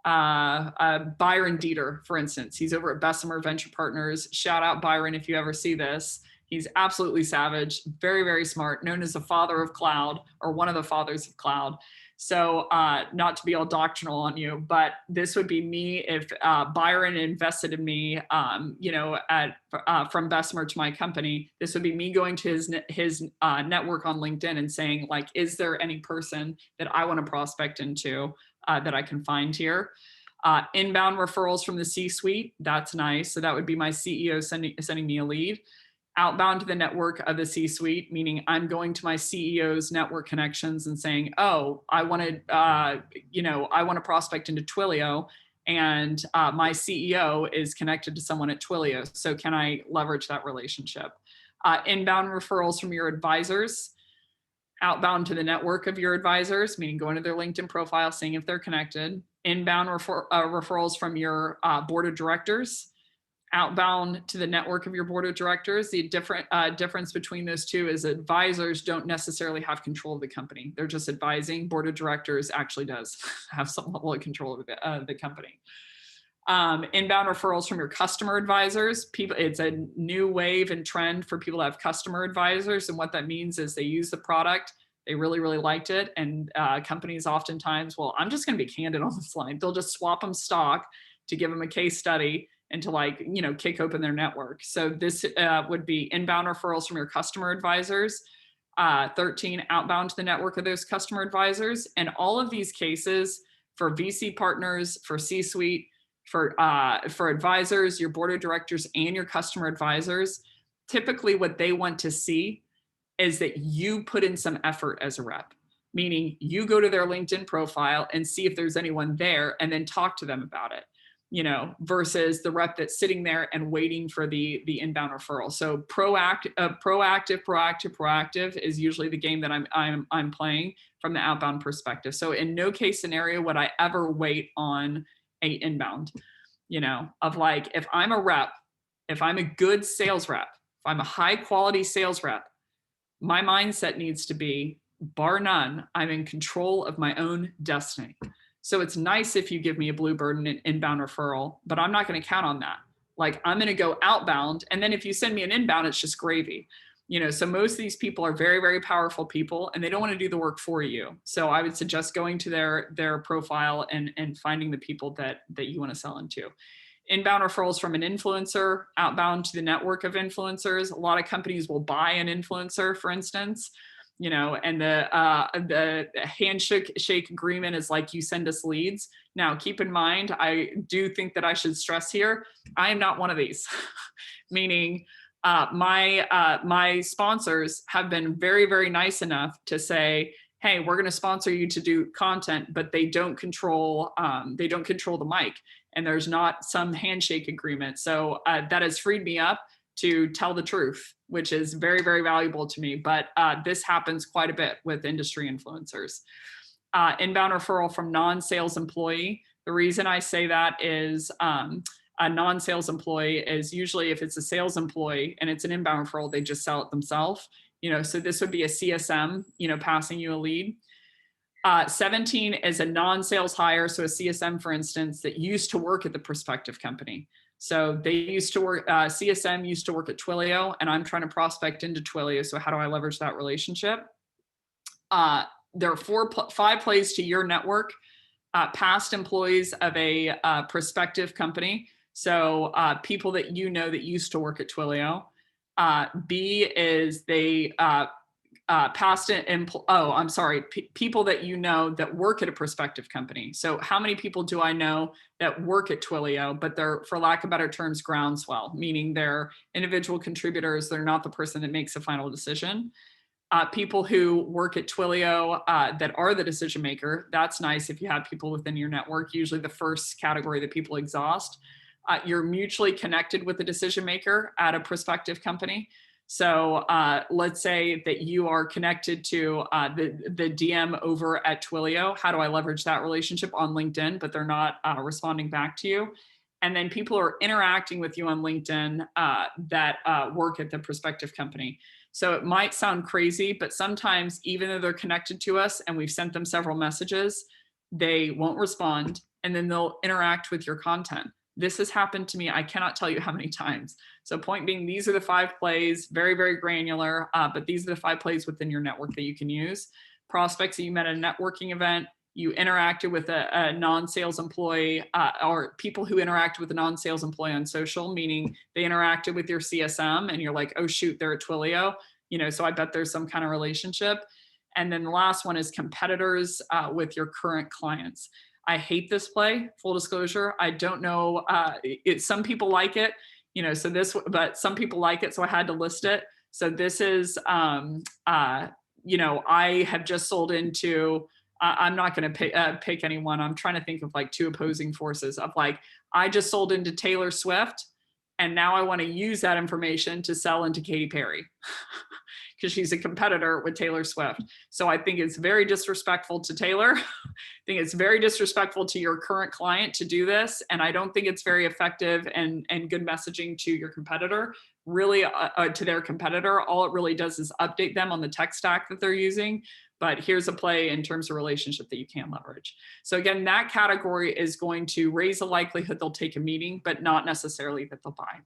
Dieter, for instance. He's over at Bessemer Venture Partners. Shout out Byron if you ever see this. He's absolutely savage, very, very smart, known as the father of cloud or one of the fathers of cloud. So not to be all doctrinal on you, but this would be me if Byron invested in me, from Bessemer to my company. This would be me going to his network on LinkedIn and saying, like, is there any person that I want to prospect into that I can find here? Inbound referrals from the C-suite. That's nice. So that would be my CEO sending me a lead. Outbound to the network of the C-suite, meaning I'm going to my CEO's network connections and saying, oh, I want to prospect into Twilio, and my CEO is connected to someone at Twilio. So can I leverage that relationship? Inbound referrals from your advisors. Outbound to the network of your advisors, meaning going to their LinkedIn profile, seeing if they're connected. Inbound referrals from your board of directors. Outbound to the network of your board of directors. The difference between those two is advisors don't necessarily have control of the company. They're just advising. Board of directors actually does have some level of control of the company. Inbound referrals from your customer advisors. It's a new wave and trend for people to have customer advisors. And what that means is they use the product, they really, really liked it. And companies oftentimes, well, I'm just going to be candid on this line. They'll just swap them stock to give them a case study and to kick open their network. So this would be inbound referrals from your customer advisors. 13, outbound to the network of those customer advisors. And all of these cases for VC partners, for C-suite, for advisors, your board of directors, and your customer advisors, typically what they want to see is that you put in some effort as a rep, meaning you go to their LinkedIn profile and see if there's anyone there and then talk to them about it, you know, versus the rep that's sitting there and waiting for the inbound referral. So proactive is usually the game that I'm playing from the outbound perspective. So in no case scenario would I ever wait on a inbound, you know, of like, if I'm a rep, if I'm a good sales rep, if I'm a high quality sales rep, my mindset needs to be, bar none, I'm in control of my own destiny. So it's nice if you give me a bluebird and an inbound referral, but I'm not going to count on that. Like, I'm going to go outbound. And then if you send me an inbound, it's just gravy. You know, so most of these people are very, very powerful people and they don't want to do the work for you. So I would suggest going to their profile and finding the people that you want to sell into. Inbound referrals from an influencer, outbound to the network of influencers. A lot of companies will buy an influencer, for instance, you know, and the handshake agreement is like, you send us leads. Now, keep in mind, I do think that I should stress here, I am not one of these, meaning my sponsors have been very, very nice enough to say, hey, we're going to sponsor you to do content, but they don't control the mic, and there's not some handshake agreement. So that has freed me up to tell the truth, which is very, very valuable to me. But this happens quite a bit with industry influencers. Inbound referral from non-sales employee. The reason I say that is a non-sales employee is usually, if it's a sales employee and it's an inbound referral, they just sell it themselves. You know, so this would be a CSM, you know, passing you a lead. 17 is a non-sales hire. So a CSM, for instance, that used to work at the prospective company. So they used to work, CSM used to work at Twilio, and I'm trying to prospect into Twilio. So how do I leverage that relationship? There are 5 plays to your network. Past employees of a prospective company. So people that you know that used to work at Twilio. B is they people that you know that work at a prospective company. So how many people do I know that work at Twilio, but they're, for lack of better terms, groundswell, meaning they're individual contributors. They're not the person that makes the final decision. People who work at Twilio that are the decision maker. That's nice if you have people within your network. Usually the first category that people exhaust. You're mutually connected with the decision maker at a prospective company. So let's say that you are connected to the DM over at Twilio. How do I leverage that relationship on LinkedIn, but they're not responding back to you? And then people are interacting with you on LinkedIn that work at the prospective company. So it might sound crazy, but sometimes even though they're connected to us and we've sent them several messages, they won't respond, and then they'll interact with your content. This has happened to me, I cannot tell you how many times. So point being, these are the 5 plays, very, very granular, but these are the 5 plays within your network that you can use. Prospects that you met at a networking event, you interacted with a non-sales employee, or people who interact with a non-sales employee on social, meaning they interacted with your CSM and you're like, oh shoot, they're at Twilio, you know, so I bet there's some kind of relationship. And then the last one is competitors with your current clients. I hate this play, full disclosure. I don't know, some people like it, you know, but some people like it, so I had to list it. So this is, you know, I have just sold into, I'm not going to pick anyone. I'm trying to think of like 2 opposing forces of like, I just sold into Taylor Swift, and now I want to use that information to sell into Katy Perry because she's a competitor with Taylor Swift. So I think it's very disrespectful to Taylor. I think it's very disrespectful to your current client to do this. And I don't think it's very effective and good messaging to your competitor, really to their competitor. All it really does is update them on the tech stack that they're using. But here's a play in terms of relationship that you can leverage. So again, that category is going to raise the likelihood they'll take a meeting, but not necessarily that they'll buy.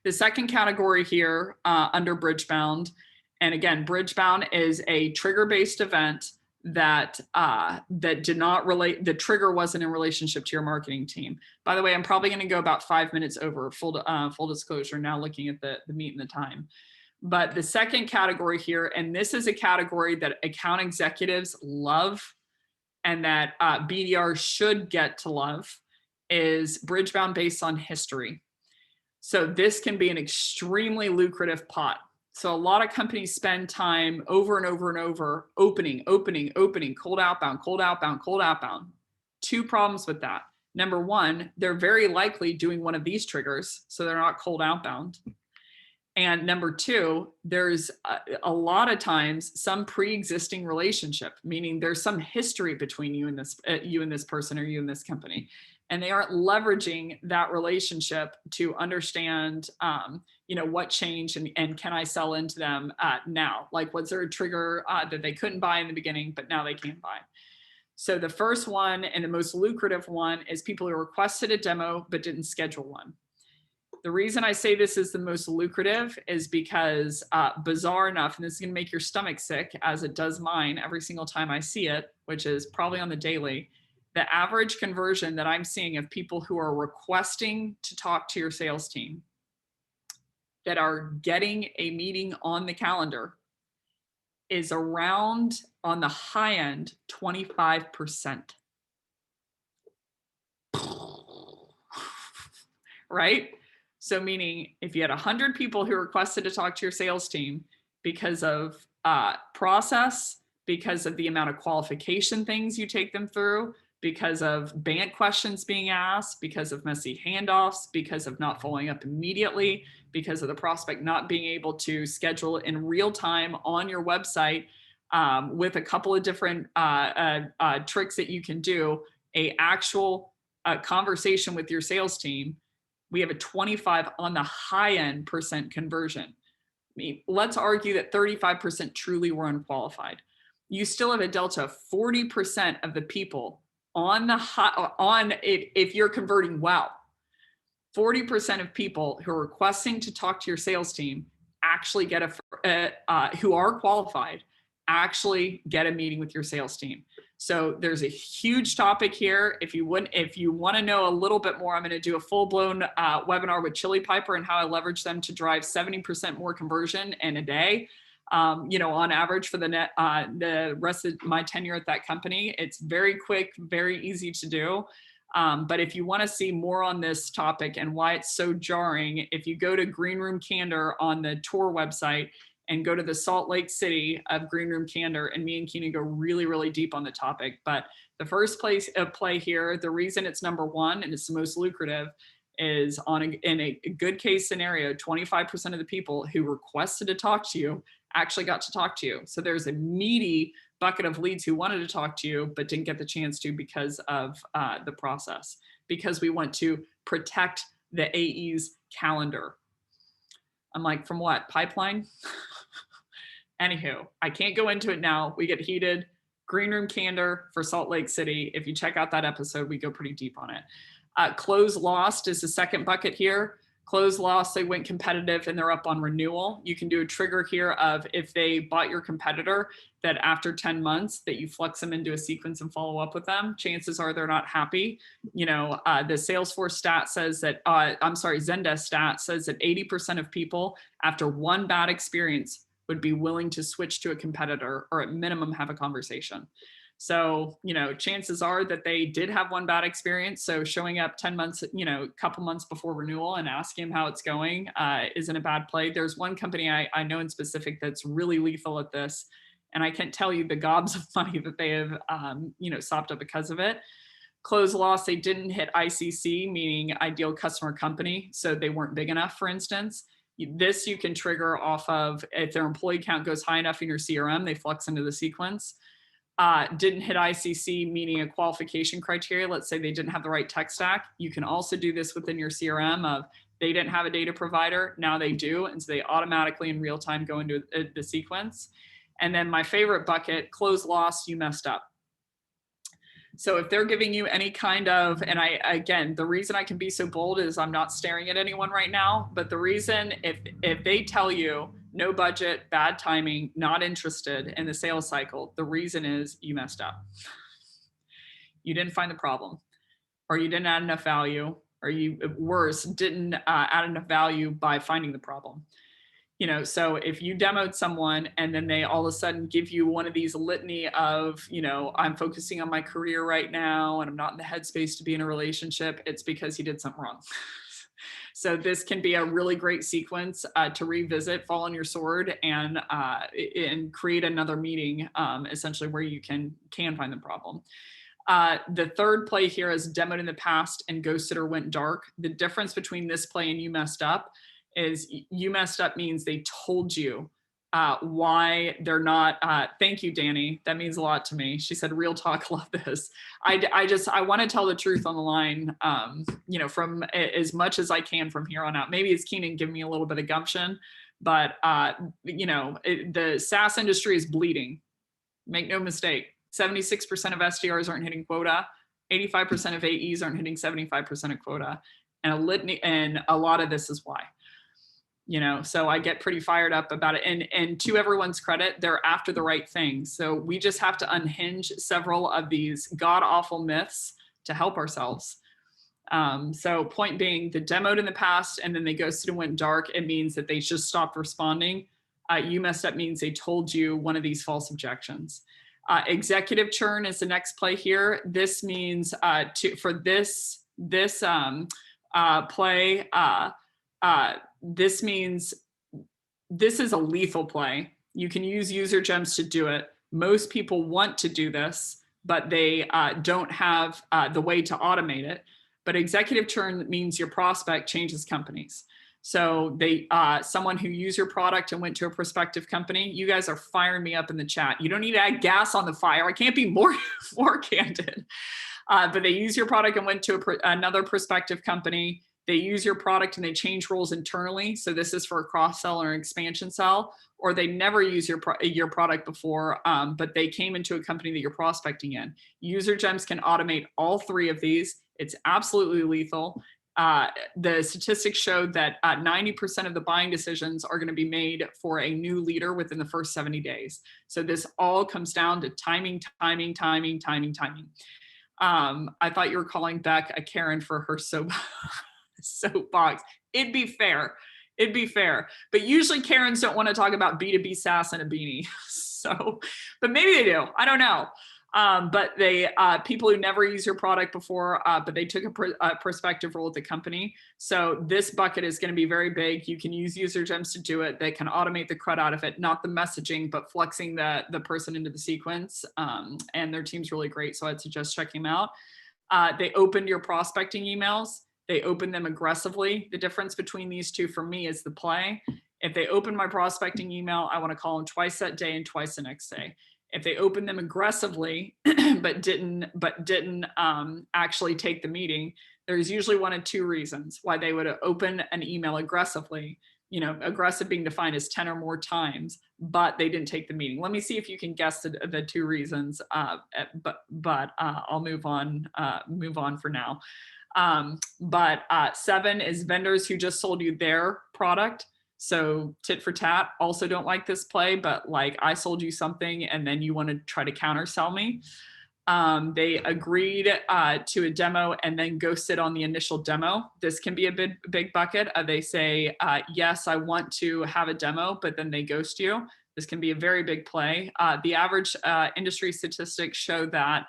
The second category here under Bridgebound, and again, Bridgebound is a trigger-based event that did not relate, the trigger wasn't in relationship to your marketing team. By the way, I'm probably going to go about 5 minutes over, full disclosure, now looking at the meat and the time. But the second category here, and this is a category that account executives love and that BDRs should get to love, is Bridgebound based on history. So this can be an extremely lucrative pot. So a lot of companies spend time over and over and over opening, cold outbound, cold outbound, cold outbound. Two problems with that. Number one, they're very likely doing one of these triggers, so they're not cold outbound. And number two, there's a lot of times some pre-existing relationship, meaning there's some history between you and this person or you and this company. And they aren't leveraging that relationship to understand, what changed and can I sell into them now? Like, was there a trigger that they couldn't buy in the beginning, but now they can buy? So the first one and the most lucrative one is people who requested a demo but didn't schedule one. The reason I say this is the most lucrative is because bizarre enough, and this is going to make your stomach sick as it does mine every single time I see it, which is probably on the daily, the average conversion that I'm seeing of people who are requesting to talk to your sales team that are getting a meeting on the calendar is around, on the high end, 25%. Right? So meaning if you had 100 people who requested to talk to your sales team because of process, because of the amount of qualification things you take them through, because of banned questions being asked, because of messy handoffs, because of not following up immediately, because of the prospect not being able to schedule in real time on your website with a couple of different tricks that you can do, a actual conversation with your sales team, we have a 25 on the high end % conversion. I mean, let's argue that 35% truly were unqualified. You still have a delta of 40% of the people on the if you're converting well, 40% of people who are requesting to talk to your sales team actually get who are qualified, actually get a meeting with your sales team. So there's a huge topic here. If you want to know a little bit more, I'm going to do a full-blown webinar with Chili Piper and how I leverage them to drive 70% more conversion in a day. On average for the rest of my tenure at that company. It's very quick, very easy to do. But if you want to see more on this topic and why it's so jarring, if you go to Green Room Candor on the tour website and go to the Salt Lake City of Green Room Candor, and me and Keenan go really, really deep on the topic. But the first place of play here, the reason it's number one and it's the most lucrative is in a good case scenario, 25% of the people who requested to talk to you actually got to talk to you. So there's a meaty bucket of leads who wanted to talk to you, but didn't get the chance to because of the process, because we want to protect the AE's calendar. I'm like, from what? Pipeline? Anywho, I can't go into it now. We get heated. Green Room Candor for Salt Lake City. If you check out that episode, we go pretty deep on it. Close lost is the second bucket here. Close lost, they went competitive and they're up on renewal. You can do a trigger here of if they bought your competitor, that after 10 months that you flex them into a sequence and follow up with them. Chances are they're not happy. The Salesforce stat says that, Zendesk stat says that 80% of people after one bad experience would be willing to switch to a competitor or at minimum have a conversation. So, chances are that they did have one bad experience. So showing up 10 months, a couple months before renewal and asking them how it's going isn't a bad play. There's one company I know in specific that's really lethal at this. And I can't tell you the gobs of money that they have, sopped up because of it. Close loss, they didn't hit ICC, meaning ideal customer company. So they weren't big enough, for instance. This you can trigger off of if their employee count goes high enough in your CRM, they flex into the sequence. Didn't hit ICC, meaning a qualification criteria. Let's say they didn't have the right tech stack. You can also do this within your CRM of they didn't have a data provider. Now they do. And so they automatically in real time go into the sequence. And then my favorite bucket, close lost, you messed up. So if they're giving you any kind of, and again, the reason I can be so bold is I'm not staring at anyone right now, but the reason if they tell you no budget, bad timing, not interested in the sales cycle, the reason is you messed up. You didn't find the problem, or you didn't add enough value, or you, worse, didn't add enough value by finding the problem. You know, so if you demoed someone and then they all of a sudden give you one of these litany of, you know, I'm focusing on my career right now and I'm not in the headspace to be in a relationship, it's because you did something wrong. So this can be a really great sequence to revisit, fall on your sword, and create another meeting, essentially, where you can find the problem. The third play here is demoed in the past and ghosted or went dark. The difference between this play and you messed up is you messed up means they told you why they're not. Thank you, Danny. That means a lot to me. She said, real talk, love this. I want to tell the truth on the line, you know, from as much as I can from here on out. Maybe it's Keenan giving me a little bit of gumption, but, you know, the SaaS industry is bleeding. Make no mistake. 76% of SDRs aren't hitting quota. 85% of AEs aren't hitting 75% of quota. And a lot of this is why. You know, so I get pretty fired up about it. And to everyone's credit, they're after the right things. So we just have to unhinge several of these god-awful myths to help ourselves. So point being, the demoed in the past and then they ghosted and went dark, it means that they just stopped responding. You messed up means they told you one of these false objections. Executive churn is the next play here. This means for this play, this means this is a lethal play. You can use user gems to do it. Most people want to do this, but they don't have the way to automate it. But executive churn means your prospect changes companies. So they, someone who used your product and went to a prospective company, you guys are firing me up in the chat. You don't need to add gas on the fire. I can't be more candid. But they use your product and went to another prospective company. They use your product and they change roles internally. So this is for a cross-sell or expansion sell, or they never use your product before, but they came into a company that you're prospecting in. User gems can automate all three of these. It's absolutely lethal. The statistics showed that 90% of the buying decisions are going to be made for a new leader within the first 70 days. So this all comes down to timing. I thought you were calling Becc a Karen for her soapbox. It'd be fair. But usually Karens don't want to talk about B2B SaaS and a beanie. So, but maybe they do. I don't know. But they, people who never used your product before, but they took a prospective role at the company. So this bucket is going to be very big. You can use user gems to do it. They can automate the crud out of it, not the messaging, but flexing the person into the sequence. And their team's really great. So I'd suggest checking them out. They opened your prospecting emails. They open them aggressively. The difference between these two for me is the play. If they open my prospecting email, I want to call them twice that day and twice the next day. If they open them aggressively, but didn't actually take the meeting, there's usually one of two reasons why they would open an email aggressively. You know, aggressive being defined as 10 or more times, but they didn't take the meeting. Let me see if you can guess the two reasons. But I'll move on for now. But 7 is vendors who just sold you their product. So tit for tat, also don't like this play, but like I sold you something and then you want to try to counter sell me. They agreed to a demo and then ghosted on the initial demo. This can be a big bucket. They say, yes, I want to have a demo, but then they ghost you. This can be a very big play. The average industry statistics show that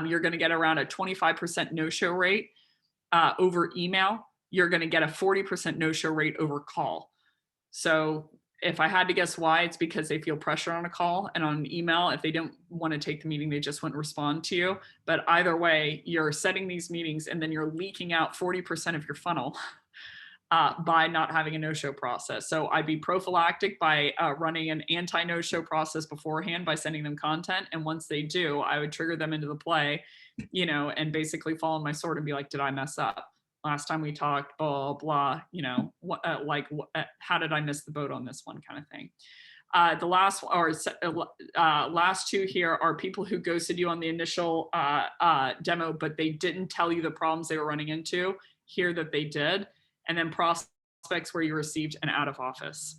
you're going to get around a 25% no-show rate over email. You're going to get a 40% no-show rate over call. So if I had to guess why, it's because they feel pressure on a call, and on an email, if they don't want to take the meeting, they just wouldn't respond to you. But either way, you're setting these meetings and then you're leaking out 40% of your funnel by not having a no-show process. So I'd be prophylactic by running an anti-no-show process beforehand by sending them content. And once they do, I would trigger them into the play, you know, and basically fall on my sword and be like, did I mess up? Last time we talked, blah, blah, you know, how did I miss the boat on this one kind of thing. The last two here are people who ghosted you on the initial demo, but they didn't tell you the problems they were running into. Here that they did. And then prospects where you received an out of office.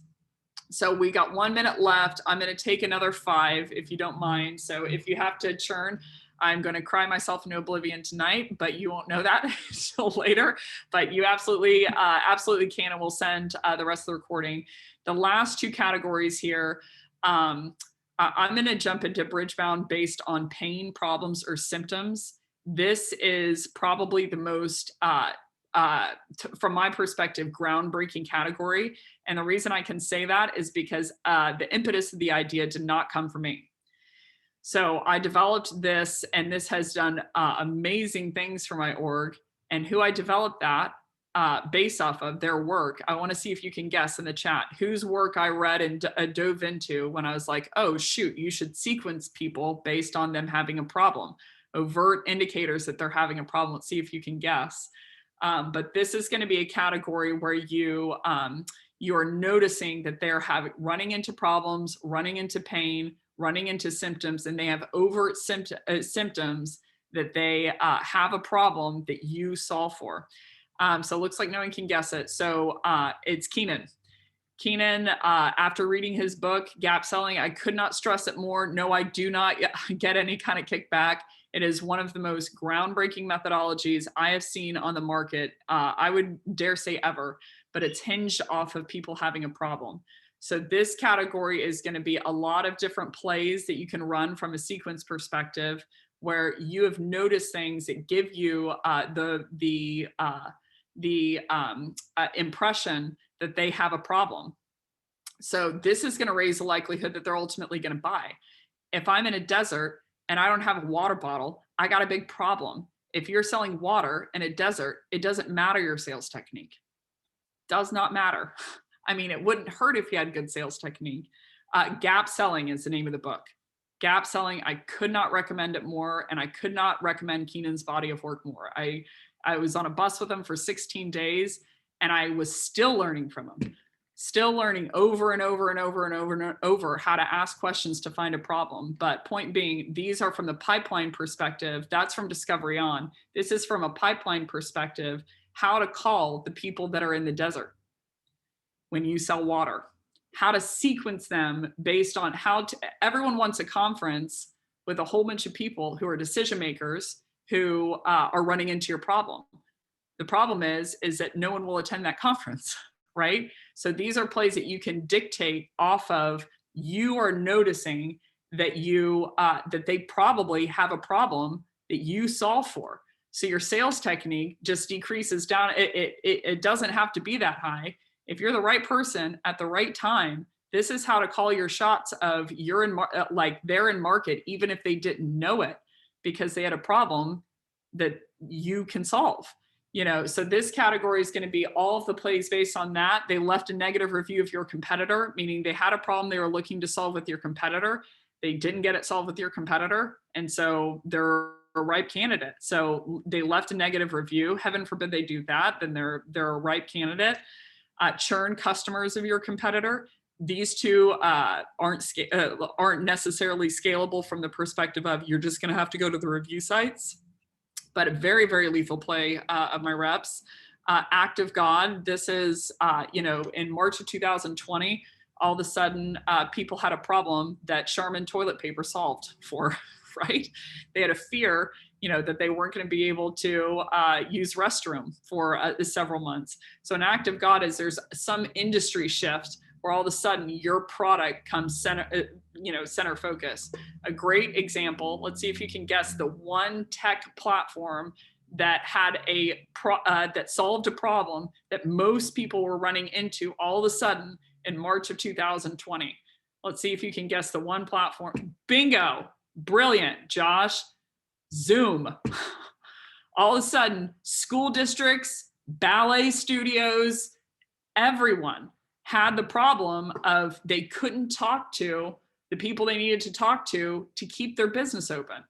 So we got 1 minute left. I'm going to take another 5 if you don't mind. So if you have to churn, I'm going to cry myself into oblivion tonight, but you won't know that until later. But you absolutely, absolutely can, and we'll send the rest of the recording. The last two categories here, I'm going to jump into Bridgebound based on pain, problems, or symptoms. This is probably the most, from my perspective, groundbreaking category. And the reason I can say that is because the impetus of the idea did not come from me. So I developed this, and this has done amazing things for my org. And who I developed that based off of their work, I want to see if you can guess in the chat whose work I read and dove into when I was like, oh, shoot, you should sequence people based on them having a problem. Overt indicators that they're having a problem. Let's see if you can guess. But this is going to be a category where you are noticing that they're running into problems, running into pain, running into symptoms, and they have overt symptoms that they have a problem that you solve for. So it looks like no one can guess it. So it's Keenan. Keenan, after reading his book, Gap Selling, I could not stress it more. No, I do not get any kind of kickback. It is one of the most groundbreaking methodologies I have seen on the market. I would dare say ever, but it's hinged off of people having a problem. So this category is going to be a lot of different plays that you can run from a sequence perspective, where you have noticed things that give you the impression that they have a problem. So this is going to raise the likelihood that they're ultimately going to buy. If I'm in a desert and I don't have a water bottle, I got a big problem. If you're selling water in a desert, it doesn't matter your sales technique. Does not matter. I mean, it wouldn't hurt if you had good sales technique. Gap Selling is the name of the book. Gap Selling, I could not recommend it more, and I could not recommend Keenan's body of work more. I was on a bus with him for 16 days, and I was still learning from him. Still learning over and over and over and over and over how to ask questions to find a problem. But point being, these are from the pipeline perspective. That's from discovery on. This is from a pipeline perspective, how to call the people that are in the desert when you sell water, how to sequence them based on how to, everyone wants a conference with a whole bunch of people who are decision makers who are running into your problem. The problem is that no one will attend that conference. Right? So these are plays that you can dictate off of. You are noticing that that they probably have a problem that you solve for. So your sales technique just decreases down. It doesn't have to be that high. If you're the right person at the right time, this is how to call your shots of you're in like they're in market, even if they didn't know it, because they had a problem that you can solve. You know, so this category is going to be all of the plays based on that. They left a negative review of your competitor, meaning they had a problem they were looking to solve with your competitor. They didn't get it solved with your competitor. And so they're a ripe candidate. So they left a negative review. Heaven forbid they do that, then they're a ripe candidate. Churn customers of your competitor. These two aren't necessarily scalable from the perspective of you're just going to have to go to the review sites. But a very, very lethal play of my reps. Act of God, this is, in March of 2020, all of a sudden people had a problem that Charmin toilet paper solved for, right? They had a fear, that they weren't going to be able to use restroom for several months. So an act of God is there's some industry shift where all of a sudden your product comes center focus. A great example, let's see if you can guess the one tech platform that had that solved a problem that most people were running into all of a sudden in March of 2020. Let's see if you can guess the one platform. Bingo, brilliant, Josh. Zoom. All of a sudden, school districts, ballet studios, everyone had the problem of they couldn't talk to the people they needed to talk to keep their business open.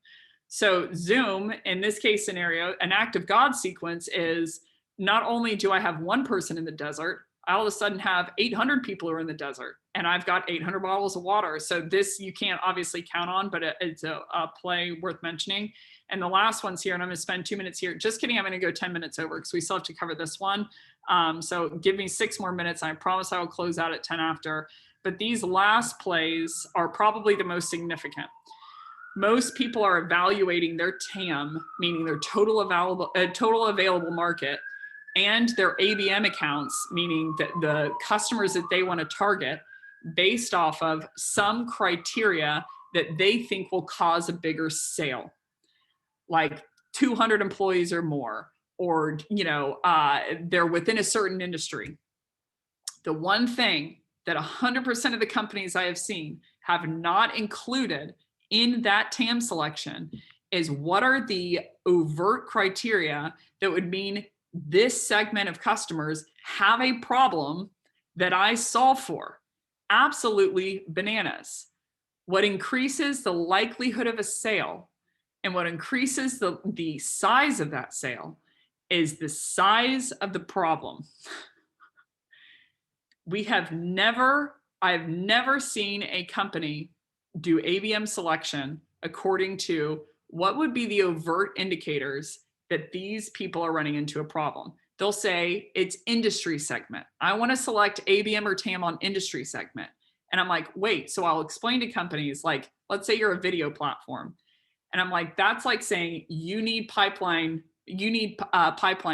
So Zoom, in this case scenario, an act of God sequence is not only do I have one person in the desert, I all of a sudden have 800 people who are in the desert, and I've got 800 bottles of water. So this you can't obviously count on, but it's a play worth mentioning. And the last one's here, and I'm going to spend 2 minutes here. Just kidding, I'm going to go 10 minutes over because we still have to cover this one. So give me 6 more minutes, and I promise I will close out at 10 after. But these last plays are probably the most significant. Most people are evaluating their TAM, meaning their total available market, and their ABM accounts, meaning that the customers that they want to target, based off of some criteria that they think will cause a bigger sale, like 200 employees or more, or they're within a certain industry. The one thing that 100% of the companies I have seen have not included in that TAM selection is what are the overt criteria that would mean this segment of customers have a problem that I solve for. Absolutely bananas. What increases the likelihood of a sale and what increases the size of that sale is the size of the problem. I've never seen a company do ABM selection according to what would be the overt indicators that these people are running into a problem. They'll say it's industry segment. I want to select ABM or TAM on industry segment. And I'm like, wait, so I'll explain to companies, like, let's say you're a video platform. And I'm like, that's like saying you need pipeline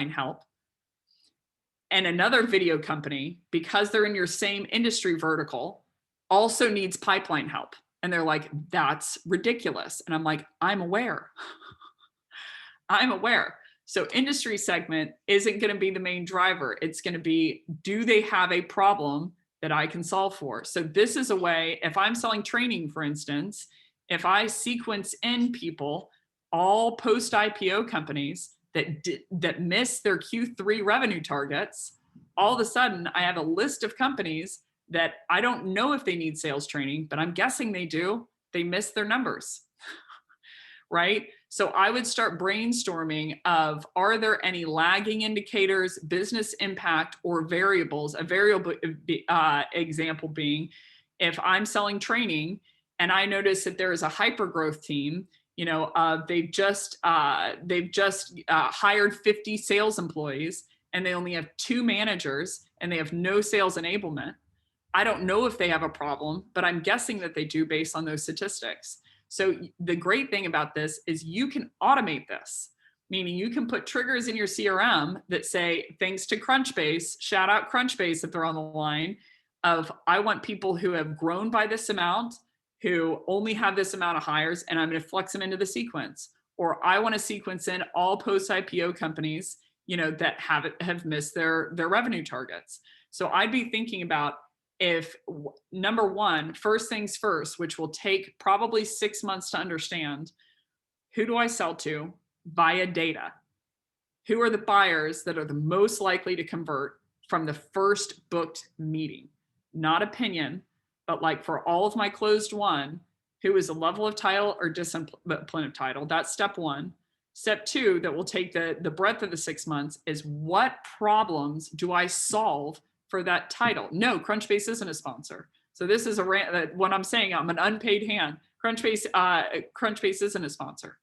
help. And another video company, because they're in your same industry vertical, also needs pipeline help. And they're like, that's ridiculous. And I'm like, I'm aware. I'm aware. So industry segment isn't going to be the main driver. It's going to be, do they have a problem that I can solve for? So this is a way, if I'm selling training, for instance, if I sequence in people, all post-IPO companies that miss their Q3 revenue targets, all of a sudden I have a list of companies that I don't know if they need sales training, but I'm guessing they do. They miss their numbers, right? So I would start brainstorming of, are there any lagging indicators, business impact, or variables? A variable example being, if I'm selling training and I notice that there is a hypergrowth team, they've just hired 50 sales employees and they only have 2 managers and they have no sales enablement. I don't know if they have a problem, but I'm guessing that they do based on those statistics. So the great thing about this is you can automate this, meaning you can put triggers in your CRM that say, thanks to Crunchbase, shout out Crunchbase if they're on the line, of I want people who have grown by this amount, who only have this amount of hires, and I'm going to flex them into the sequence. Or I want to sequence in all post-IPO companies, that have missed their revenue targets. So I'd be thinking about, if number one, first things first, which will take probably 6 months to understand, who do I sell to via data? Who are the buyers that are the most likely to convert from the first booked meeting? Not opinion, but like for all of my closed won, who is a level of title or discipline of title? That's step one. Step two, that will take the breadth of the 6 months, is what problems do I solve for that title? No, Crunchbase isn't a sponsor. So this is what I'm saying. I'm an unpaid hand. Crunchbase isn't a sponsor.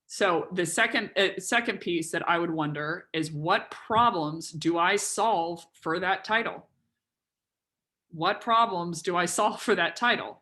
So the second piece that I would wonder is, what problems do I solve for that title? What problems do I solve for that title?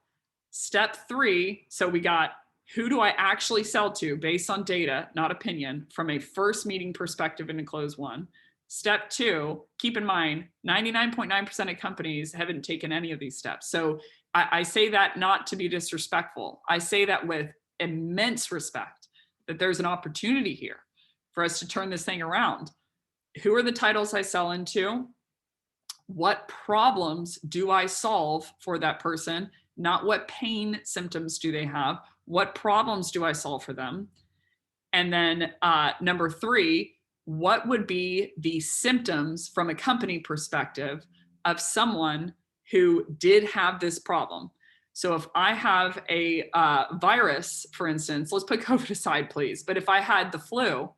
Step three, so we got, who do I actually sell to based on data, not opinion, from a first meeting perspective in a close one. Step two, keep in mind, 99.9% of companies haven't taken any of these steps. So I say that not to be disrespectful. I say that with immense respect, that there's an opportunity here for us to turn this thing around. Who are the titles I sell into? What problems do I solve for that person? Not what pain symptoms do they have? What problems do I solve for them? And then number three, what would be the symptoms from a company perspective of someone who did have this problem? So if I have a virus, for instance, let's put COVID aside, please. But if I had the flu,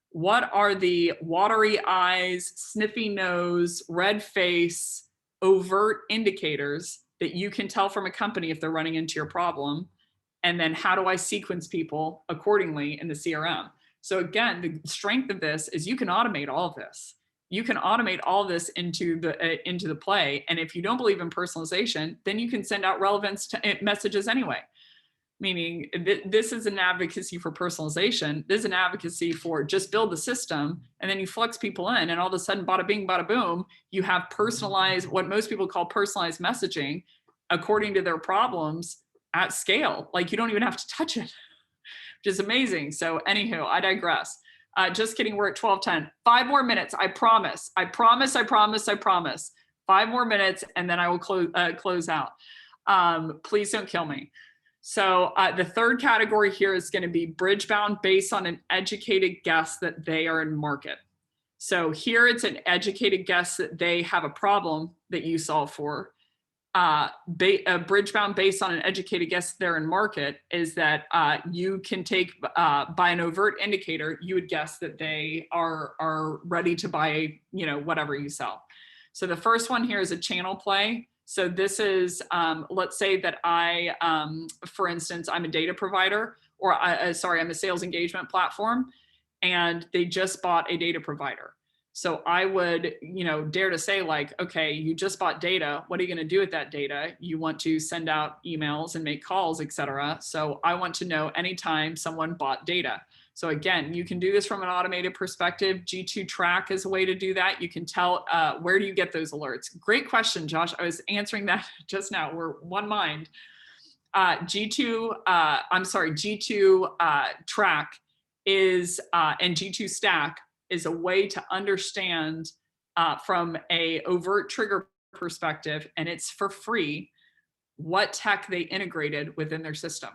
what are the watery eyes, sniffy nose, red face, overt indicators that you can tell from a company if they're running into your problem? And then how do I sequence people accordingly in the CRM? So again, the strength of this is you can automate all of this. You can automate all of this into the play. And if you don't believe in personalization, then you can send out relevance messages anyway. meaning this is an advocacy for personalization. This is an advocacy for just build the system and then you flex people in and all of a sudden, bada bing, bada boom, you have personalized, what most people call personalized messaging according to their problems at scale. Like you don't even have to touch it, which is amazing. So anywho, I digress. Just kidding, we're at 12:10. 5 more minutes, I promise. I promise, I promise, I promise. 5 more minutes and then I will close out. Please don't kill me. So the third category here is going to be Bridgebound based on an educated guess that they are in market. So here it's an educated guess that they have a problem that you solve for. Bridgebound based on an educated guess they're in market is that you can take by an overt indicator, you would guess that they are ready to buy, whatever you sell. So the first one here is a channel play. So this is, let's say that for instance, I'm a data provider, or I'm a sales engagement platform, and they just bought a data provider. So I would, dare to say like, okay, you just bought data. What are you going to do with that data? You want to send out emails and make calls, et cetera. So I want to know anytime someone bought data. So again, you can do this from an automated perspective. G2 track is a way to do that. You can tell, where do you get those alerts? Great question, Josh. I was answering that just now. We're one mind. G2 track is, and G2 stack is a way to understand from a overt trigger perspective, and it's for free, what tech they integrated within their system.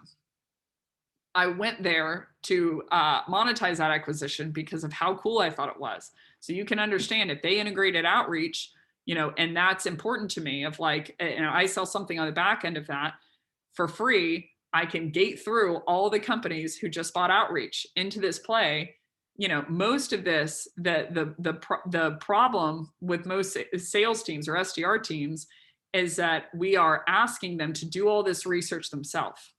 I went there to monetize that acquisition because of how cool I thought it was. So you can understand if they integrated outreach, and that's important to me of like, I sell something on the back end of that for free. I can gate through all the companies who just bought outreach into this play. Most of this, the problem with most sales teams or SDR teams is that we are asking them to do all this research themselves.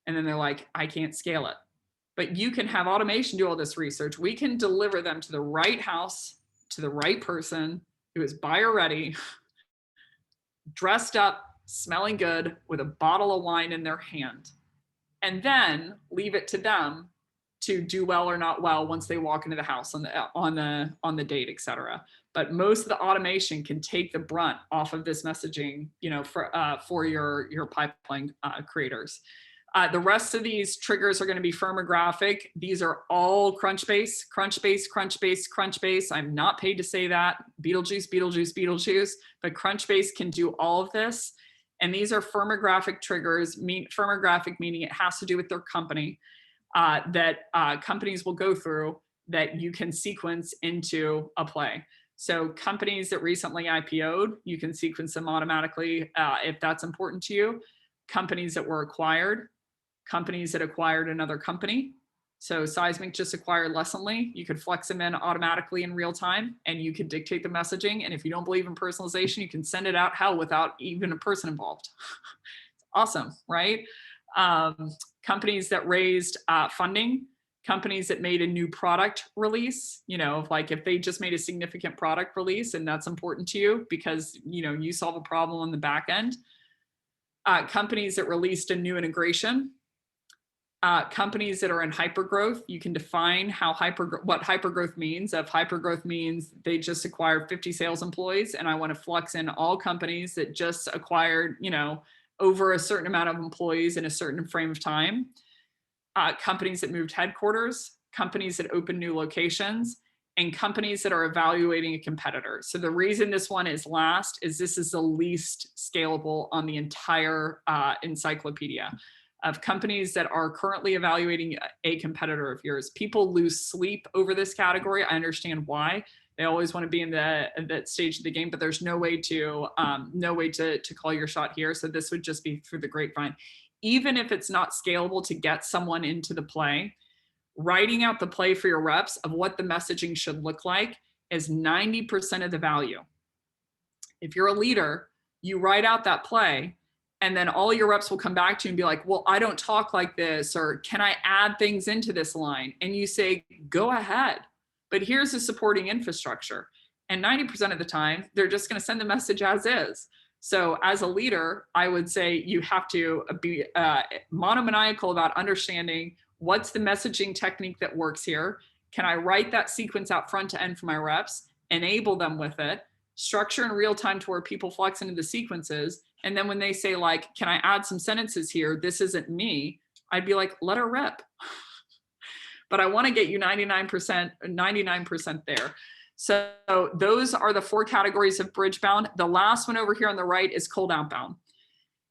And then they're like, I can't scale it. But you can have automation do all this research. We can deliver them to the right house, to the right person who is buyer ready, dressed up, smelling good, with a bottle of wine in their hand. And then leave it to them to do well or not well once they walk into the house on the date, et cetera. But most of the automation can take the brunt off of this messaging, for your pipeline creators. The rest of these triggers are going to be firmographic. These are all Crunchbase. I'm not paid to say that. Beetlejuice. But Crunchbase can do all of this. And these are firmographic triggers. Firmographic meaning it has to do with their company that companies will go through that you can sequence into a play. So companies that recently IPO'd, you can sequence them automatically if that's important to you. Companies that were acquired, companies that acquired another company. So Seismic just acquired Lessonly. You could flex them in automatically in real time, and you could dictate the messaging. And if you don't believe in personalization, you can send it out without even a person involved. It's awesome, right? Companies that raised funding, companies that made a new product release, like if they just made a significant product release and that's important to you because, you solve a problem on the back end. Companies that released a new integration. Companies that are in hypergrowth, you can define what hypergrowth means. If hypergrowth means they just acquired 50 sales employees, and I want to flex in all companies that just acquired, over a certain amount of employees in a certain frame of time. Companies that moved headquarters, companies that opened new locations, and companies that are evaluating a competitor. So the reason this one is last is this is the least scalable on the entire encyclopedia of companies that are currently evaluating a competitor of yours. People lose sleep over this category. I understand why. They always want to be in that stage of the game, but there's no way to call your shot here. So this would just be through the grapevine. Even if it's not scalable to get someone into the play, writing out the play for your reps of what the messaging should look like is 90% of the value. If you're a leader, you write out that play, and then all your reps will come back to you and be like, well, I don't talk like this, or can I add things into this line? And you say, go ahead, but here's the supporting infrastructure. And 90% of the time, they're just going to send the message as is. So as a leader, I would say you have to be monomaniacal about understanding what's the messaging technique that works here. Can I write that sequence out front to end for my reps, enable them with it, structure in real time to where people flex into the sequences. And then when they say like, can I add some sentences here? This isn't me. I'd be like, let her rep. But I want to get you 99% there. So those are the 4 categories of Bridgebound. The last one over here on the right is cold outbound.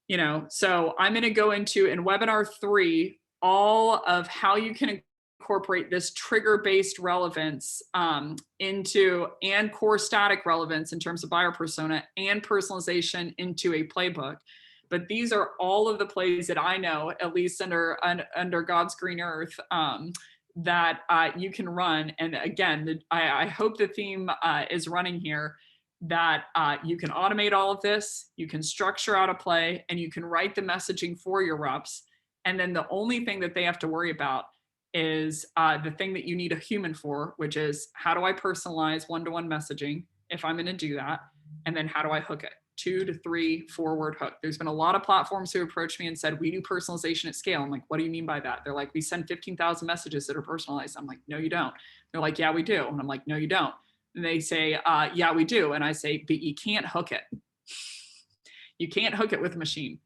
You know, so I'm going to go into in webinar 3 all of how you can incorporate this trigger-based relevance into and core static relevance in terms of buyer persona and personalization into a playbook. But these are all of the plays that I know, at least under God's green earth, that you can run. And again, I hope the theme is running here, that you can automate all of this, you can structure out a play, and you can write the messaging for your reps. And then the only thing that they have to worry about is the thing that you need a human for, which is how do I personalize one-to-one messaging if I'm going to do that? And then how do I hook it? 2 to 3 4-word hook. There's been a lot of platforms who approached me and said, we do personalization at scale. I'm like, what do you mean by that? They're like, we send 15,000 messages that are personalized. I'm like, no, you don't. They're like, yeah, we do. And I'm like, no, you don't. And they say, yeah, we do. And I say, but you can't hook it. You can't hook it with a machine.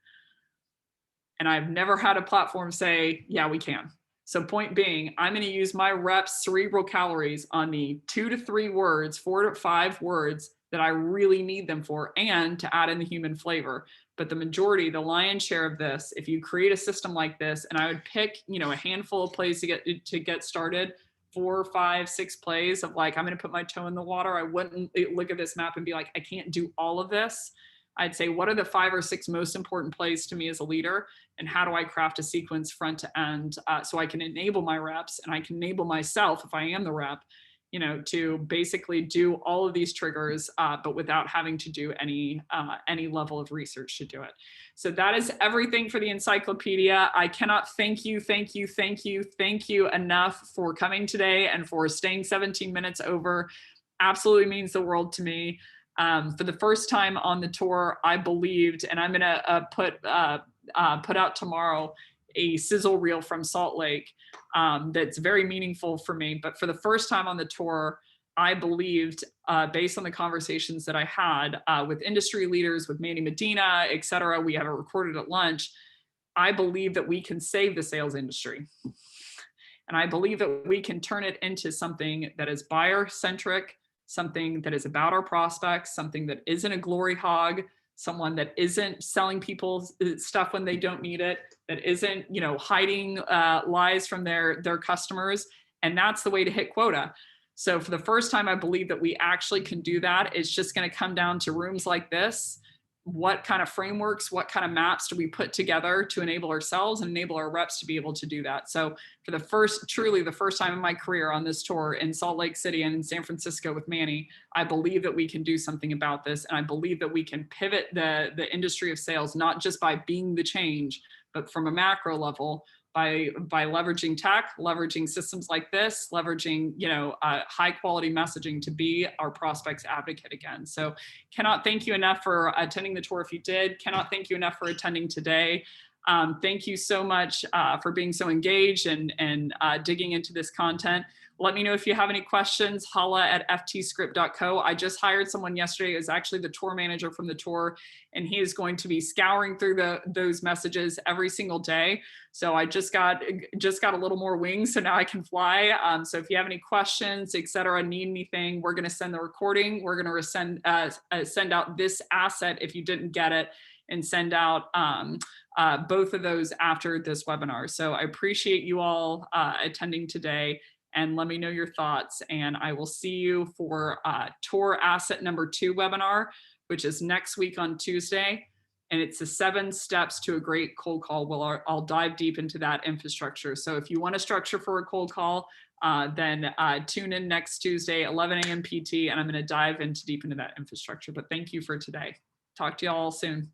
And I've never had a platform say, yeah, we can. So point being, I'm going to use my reps cerebral calories on the 2 to 3 words, 4 to 5 words that I really need them for, and to add in the human flavor. But the majority, the lion's share of this, if you create a system like this, and I would pick, you know, a handful of plays to get started, 4, 5, 6 plays of like, I'm going to put my toe in the water. I wouldn't look at this map and be like, I can't do all of this. I'd say, what are the 5 or 6 most important plays to me as a leader? And how do I craft a sequence front to end so I can enable my reps and I can enable myself, if I am the rep, you know, to basically do all of these triggers, but without having to do any level of research to do it. So that is everything for the encyclopedia. I cannot thank you enough for coming today and for staying 17 minutes over. Absolutely means the world to me. For the first time on the tour, I believed, and I'm gonna put out tomorrow a sizzle reel from Salt Lake that's very meaningful for me. But for the first time on the tour, I believed, based on the conversations that I had with industry leaders, with Manny Medina, et cetera, we have it recorded at lunch, I believe that we can save the sales industry. And I believe that we can turn it into something that is buyer-centric, something that is about our prospects, something that isn't a glory hog, someone that isn't selling people stuff when they don't need it, that isn't, you know, hiding lies from their customers. And that's the way to hit quota. So for the first time, I believe that we actually can do that. It's just going to come down to rooms like this. What kind of frameworks, what kind of maps do we put together to enable ourselves and enable our reps to be able to do that? So for truly the first time in my career on this tour in Salt Lake City and in San Francisco with Manny, I believe that we can do something about this. And I believe that we can pivot the industry of sales, not just by being the change, but from a macro level, by leveraging tech, leveraging systems like this, leveraging, you know, high quality messaging to be our prospects advocate again. So cannot thank you enough for attending the tour if you did. Cannot thank you enough for attending today. Thank you so much for being so engaged and digging into this content. Let me know if you have any questions, holla@FTScript.co. I just hired someone yesterday who's actually the tour manager from the tour, and he is going to be scouring through those messages every single day. So I just got a little more wings, so now I can fly. So if you have any questions, et cetera, need anything, we're gonna send the recording. We're gonna send out this asset if you didn't get it, and send out both of those after this webinar. So I appreciate you all attending today. And let me know your thoughts. And I will see you for tour asset number 2 webinar, which is next week on Tuesday. And it's the 7 steps to a great cold call. Well, I'll dive deep into that infrastructure. So if you want to structure for a cold call, then tune in next Tuesday, 11 a.m. PT, and I'm going to dive deep into that infrastructure. But thank you for today. Talk to you all soon.